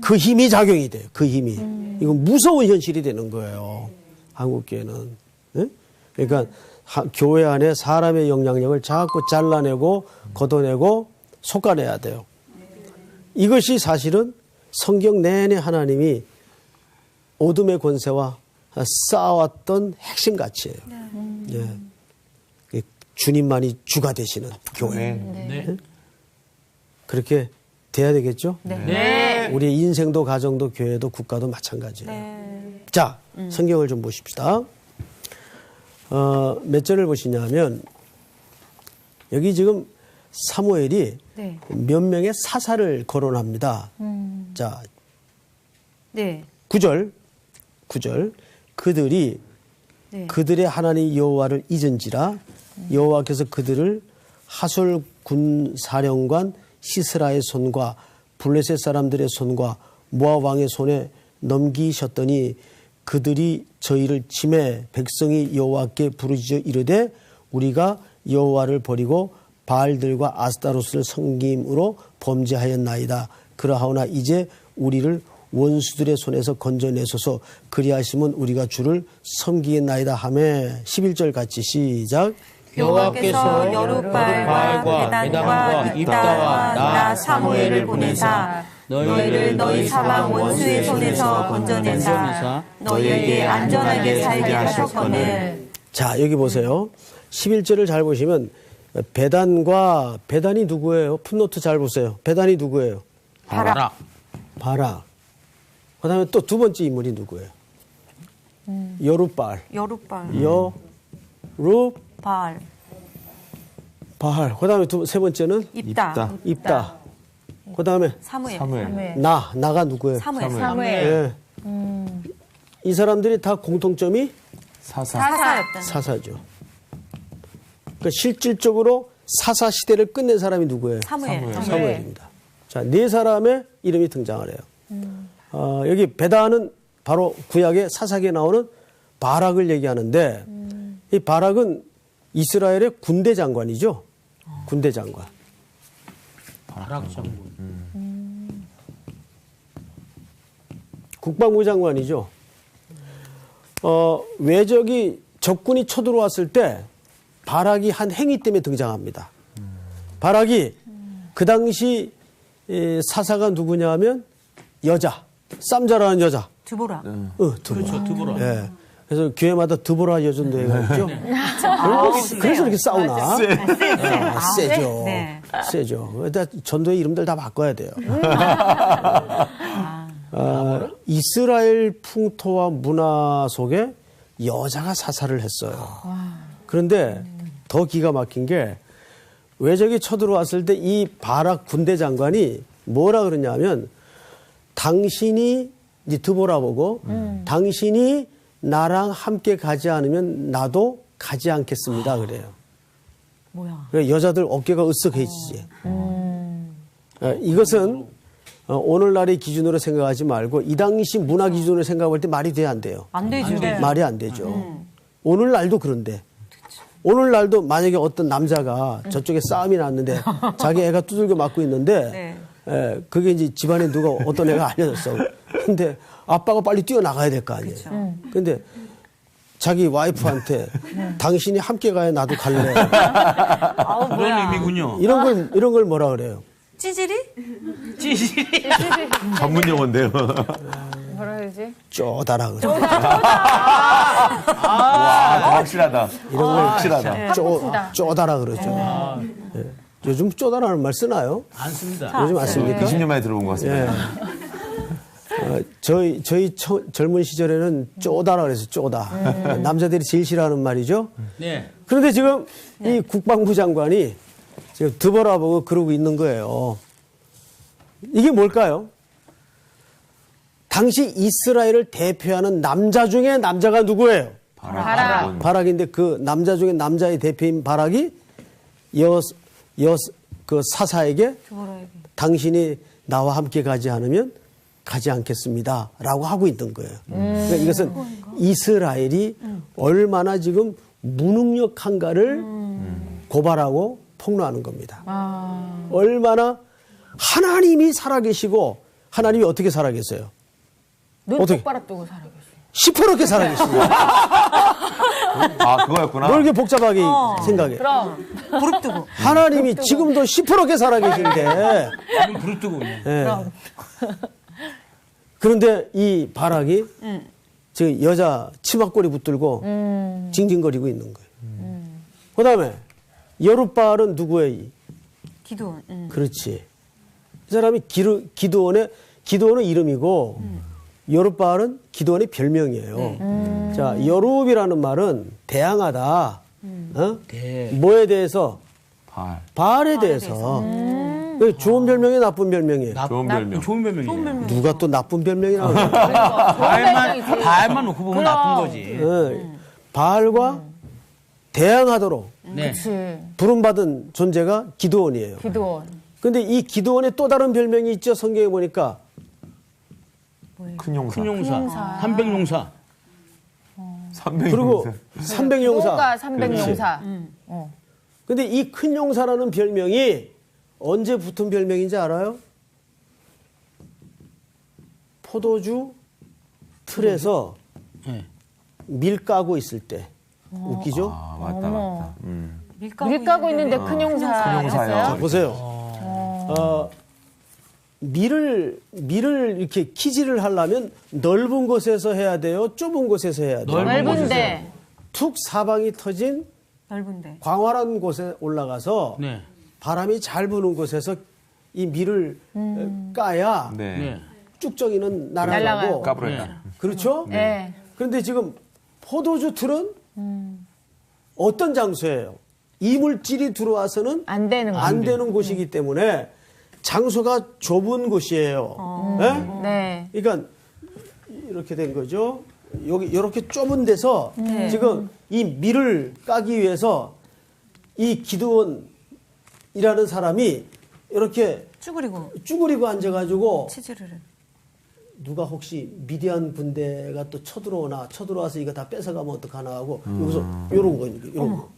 그 힘이 작용이 돼요. 그 힘이. 이건 무서운 현실이 되는 거예요. 한국 교회는. 네? 그러니까 교회 안에 사람의 영향력을 자꾸 잘라내고 걷어내고 솎아내야 돼요. 이것이 사실은 성경 내내 하나님이 어둠의 권세와 쌓아왔던 핵심 가치예요. 예. 주님만이 주가 되시는 교회. 네. 그렇게 돼야 되겠죠? 네. 우리의 인생도 가정도 교회도 국가도 마찬가지예요. 자, 성경을 좀 보십시다. 몇 절을 보시냐면 여기 지금 사무엘이 몇 명의 사사를 거론합니다. 자, 네. 9절. 그들이 네. 그들의 하나님 여호와를 잊은지라 여호와께서 그들을 하솔 군 사령관 시스라의 손과 블레셋 사람들의 손과 모압 왕의 손에 넘기셨더니 그들이 저희를 치매 백성이 여호와께 부르짖어 이르되 우리가 여호와를 버리고 바알들과 아스타로스를 섬김으로 범죄하였나이다. 그러하오나 이제 우리를 원수들의 손에서 건져내소서 그리하시면 우리가 주를 섬기겠나이다 하매 11절 같이 시작. 여호와께서 여룻발과 베단과 입다와 나 사무엘을 보내사 너희를 너희 사방 원수의 손에서 건져내사 너희에게 안전하게 살게 하셨거늘. 자, 여기 보세요. 11절을 잘 보시면 베단이 누구예요? 풋노트 잘 보세요. 베단이 누구예요? 바락. 바락. 그다음에 또 두 번째 인물이 누구예요? 여룻발. 바알. 그다음에 세 번째는 입다. 그다음에 사무엘. 나가 누구예요? 사무엘. 예. 이 사람들이 다 공통점이 사사였다. 사사죠. 그러니까 실질적으로 사사 시대를 끝낸 사람이 누구예요? 사무엘입니다. 자, 네 사람의 이름이 등장을 해요. 여기 베다는 바로 구약의 사사기에 나오는 바락을 얘기하는데 이 바락은 이스라엘의 군대 장관이죠. 군대 장관. 바락 장군. 국방부 장관이죠. 외적이 적군이 쳐들어왔을 때 바락이 한 행위 때문에 등장합니다. 바락이 그 당시 사사가 누구냐면 여자, 쌈자라는 여자. 드보라. 그렇죠, 드보라. 예. 그래서 교회마다 드보라 여전대회가 있죠. 그래서 이렇게 싸우나? 세죠. 네. 세죠. 일단 전도의 이름들 다 바꿔야 돼요. 이스라엘 풍토와 문화 속에 여자가 사사를 했어요. 그런데 더 기가 막힌 게 외적이 쳐들어왔을 때 이 바락 군대 장관이 뭐라 그러냐면 당신이 이제 드보라 보고 당신이 나랑 함께 가지 않으면 나도 가지 않겠습니다. 그래요. 뭐야? 그러니까 여자들 어깨가 으쓱해지지. 이것은 오늘날의 기준으로 생각하지 말고 이 당시 문화 기준으로 생각할 때 말이 돼야 안 돼요. 안 되죠. 말이 안 되죠. 오늘날도 그런데. 오늘날도 만약에 어떤 남자가 저쪽에 싸움이 났는데 자기 애가 두들겨 맞고 있는데 그게 이제 집안에 누가 어떤 애가 알려졌어. 근데 아빠가 빨리 뛰어나가야 될 거 아니에요. 근데 자기 와이프한테 당신이 함께 가야 나도 갈래. 그런 의미군요. 이런 걸 뭐라 그래요? 찌질이? 찌질이. 전문 용어인데요. 뭐라 그러지? 쪼다라 그래. 와, 확실하다. 이런 걸 확실하다. 쪼다라 그러죠. 예. 요즘 쪼다라는 말 쓰나요? 안 씁니다. 요즘 안 씁니까? 20년 만에 들어본 것 같습니다. 예. 저희 젊은 시절에는 쪼다라 그래서 쪼다. 남자들이 제일 싫어하는 말이죠. 네. 그런데 지금 이 국방부 장관이 지금 드보라보고 그러고 있는 거예요. 이게 뭘까요? 당시 이스라엘을 대표하는 남자 중에 남자가 누구예요? 바락. 바락인데 그 남자 중에 남자의 대표인 바락이 그 사사에게 당신이 나와 함께 가지 않으면 가지 않겠습니다. 라고 하고 있던 거예요. 그러니까 이것은 이스라엘이 얼마나 지금 무능력한가를 고발하고 폭로하는 겁니다. 얼마나 하나님이 살아계시고 하나님이 어떻게 살아계세요? 눈 어떻게? 똑바로 뜨고 살아계시. 시퍼렇게 살아계십니다. 아, 그거였구나. 뭘 이렇게 복잡하게 생각해. 그럼 무릎 뜨고. 하나님이 지금도 시퍼렇게 살아계신데. 지금 부르 뜨고 있네. 예. 그런데 이 바락이 저 여자 치마꼬리 붙들고 징징거리고 있는 거예요. 그 다음에 여룻바알은 누구예요? 기도원. 그렇지. 이 사람이 기도원의 이름이고 여룻바알은 기도원의 별명이에요. 자, 여룹이라는 말은 대항하다. 뭐에 대해서? 바알에 대해서. 좋은 별명이 나쁜 별명이에요. 좋은 별명. 좋은 별명이에요. 누가 또 나쁜 별명이라고 그래요? 바알만 놓고 보면 나쁜 거지. 바알과 대항하도록 네. 그치. 부름받은 존재가 기도원이에요. 기도원. 근데 이 기도원의 또 다른 별명이 있죠. 성경에 보니까. 큰 용사. 큰 용사. 삼백용사. 그리고 300용사. 누가 300용사. 근데 이 큰 용사라는 별명이 언제 붙은 별명인지 알아요? 포도주 틀에서 네. 밀 까고 있을 때. 웃기죠? 아, 맞다. 밀 까고 있는데 큰 용사. 큰 용사요. 자, 보세요. 밀을 이렇게 키질을 하려면 넓은 곳에서 해야 돼요? 좁은 곳에서 해야 돼요? 넓은데. 툭 사방이 터진 넓은데. 광활한 곳에 올라가서 네. 바람이 잘 부는 곳에서 이 밀을 까야 네. 네. 쭉정이는 날아가요. 날아가고 까불었다. 그렇죠? 네. 그런데 지금 포도주 틀은 어떤 장소예요? 이물질이 들어와서는 안 되는 거. 안 되는 곳이기 때문에 장소가 좁은 곳이에요. 네? 네. 그러니까 이렇게 된 거죠. 여기 이렇게 좁은 데서 지금 이 밀을 까기 위해서 이 기도원이라는 사람이 이렇게 쭈그리고 앉아가지고 치즈를. 누가 혹시 미디안 군대가 또 쳐들어와서 이거 다 뺏어가면 어떡하나 하고 여기서 이런 거 있는 거. 이런 거.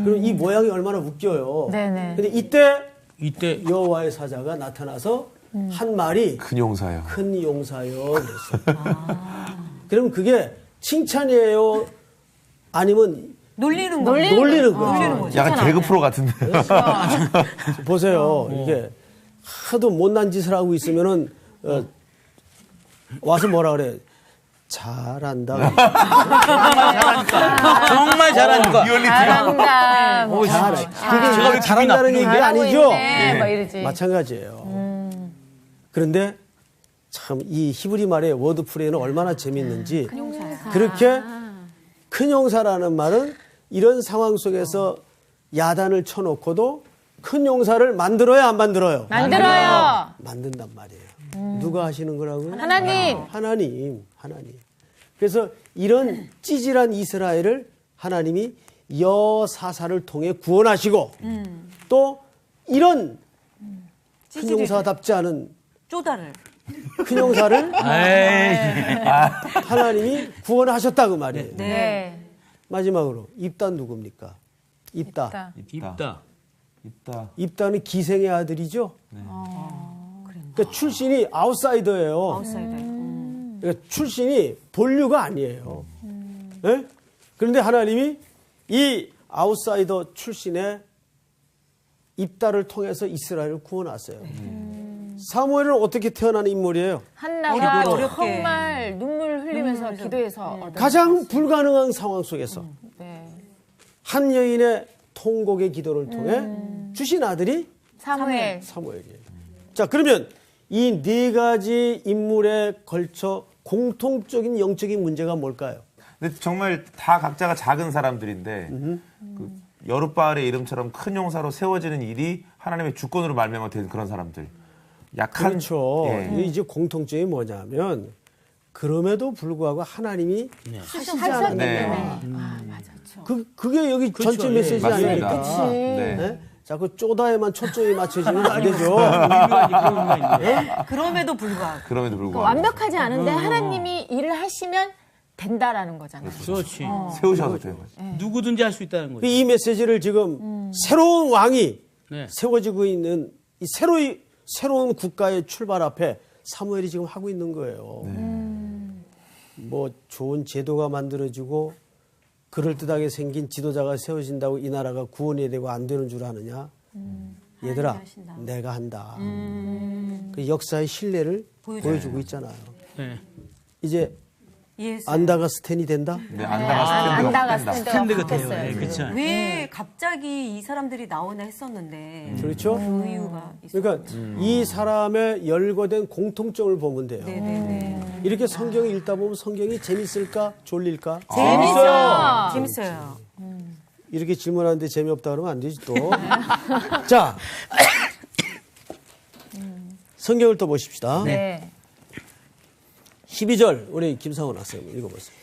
그리고 이 모양이 얼마나 웃겨요. 네네. 근데 이때 여호와의 사자가 나타나서 한 말이 큰 용사요. 큰 용사요 그랬어요. 그럼 그게 칭찬이에요? 아니면 놀리는 거. 놀리는 거예요. 놀리는 거죠. 약간 개그 프로 같은데. 보세요. 이게 하도 못난 짓을 하고 있으면은 와서 뭐라 그래? 잘한다. 정말 잘하니까. 잘한다. 뭐. 잘해. 그게 제가 왜 잘한다는 기분이 얘기가 잘하고 아니죠? 있네. 막 이러지. 마찬가지예요. 그런데 참 이 히브리 말의 워드 플레이는 얼마나 재밌는지 그렇게 큰 용사라는 말은 이런 상황 속에서 야단을 쳐놓고도 큰 용사를 만들어야 안 만들어요? 만들어요. 만든단 말이에요. 누가 하시는 거라고요? 하나님. 하나님. 그래서 이런 찌질한 이스라엘을 하나님이 여사사를 통해 구원하시고 또 이런 큰 용사답지 않은 쪼다를. 큰 용사를 하나님이 구원하셨다 그 말이에요. 네. 마지막으로 입다 누굽니까? 입다. 있다. 입다는 기생의 아들이죠. 그러니까 출신이 아웃사이더예요. 아웃사이더. 그러니까 출신이 본류가 아니에요. 예? 그런데 하나님이 이 아웃사이더 출신의 입다를 통해서 이스라엘을 구원하세요. 사무엘은 어떻게 태어난 인물이에요? 한나가 어렵게. 정말 눈물 흘리면서 기도해서 얻은 가장 불가능한 상황 속에서 네. 한 여인의 통곡의 기도를 통해 주신 아들이 사무엘. 사무엘이에요. 자, 그러면 이 네 가지 인물에 걸쳐 공통적인 영적인 문제가 뭘까요? 근데 정말 다 각자가 작은 사람들인데 그 여룻바알의 이름처럼 큰 용사로 세워지는 일이 하나님의 주권으로 말미암아 된 그런 사람들. 약한 그렇죠. 예. 이게 이제 공통점이 뭐냐면 그럼에도 불구하고 하나님이 하시지 않았느냐. 네. 그게 여기 그렇죠. 전체 예, 메시지 맞습니다. 아닙니까? 네. 네? 자꾸 쪼다에만 초점이 맞춰지면 안 되죠. 의미가 이제 그런 의미가 있네. 그럼에도 불구하고. 그럼에도 불구하고 완벽하지 않은데 하나님이 일을 하시면 된다라는 거잖아요. 그렇지. 세우셔서 된 거죠. 누구든지 할 수 있다는 거지. 이 메시지를 지금 새로운 왕이 네. 세워지고 있는 이 새로운 국가의 출발 앞에 사무엘이 지금 하고 있는 거예요. 뭐 좋은 제도가 만들어지고 그럴듯하게 생긴 지도자가 세워진다고 이 나라가 구원이 되고 안 되는 줄 아느냐? 얘들아, 하신다. 내가 한다. 그 역사의 신뢰를 보여주고 있잖아요. 네. 이제 예수. 안다가 스탠이 된다? 네, 안다가 안다가 스탠드가 스탠드가 돼요. 바뀌었어요. 네, 그렇죠. 왜 갑자기 이 사람들이 나오나 했었는데 그렇죠? 그 이유가 있어요. 그러니까 이 사람의 열거된 공통점을 보면 돼요. 네네네. 이렇게 성경을 읽다 보면 성경이 재밌을까? 졸릴까? 재밌어요. 이렇게 질문하는데 재미없다 그러면 안 되지 또. 자, 성경을 또 보십시다. 네. 12절 우리 김상훈 학생님 읽어보세요.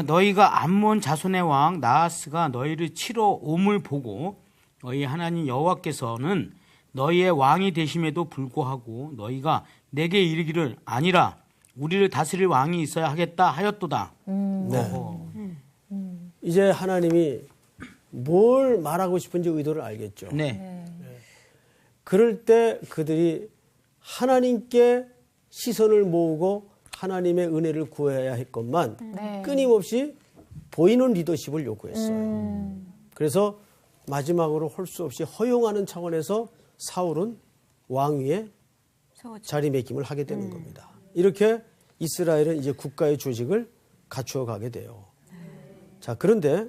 너희가 암몬 자손의 왕 나하스가 너희를 치러 옴을 보고 너희 하나님 여호와께서는 너희의 왕이 되심에도 불구하고 너희가 내게 이르기를 아니라 우리를 다스릴 왕이 있어야 하겠다 하였도다. 네. 이제 하나님이 뭘 말하고 싶은지 의도를 알겠죠. 네. 그럴 때 그들이 하나님께 시선을 모으고 하나님의 은혜를 구해야 했건만 네. 끊임없이 보이는 리더십을 요구했어요. 그래서 마지막으로 할 수 없이 허용하는 차원에서 사울은 왕위에 자리매김을 하게 되는 겁니다. 이렇게 이스라엘은 이제 국가의 조직을 갖추어 가게 돼요. 자, 그런데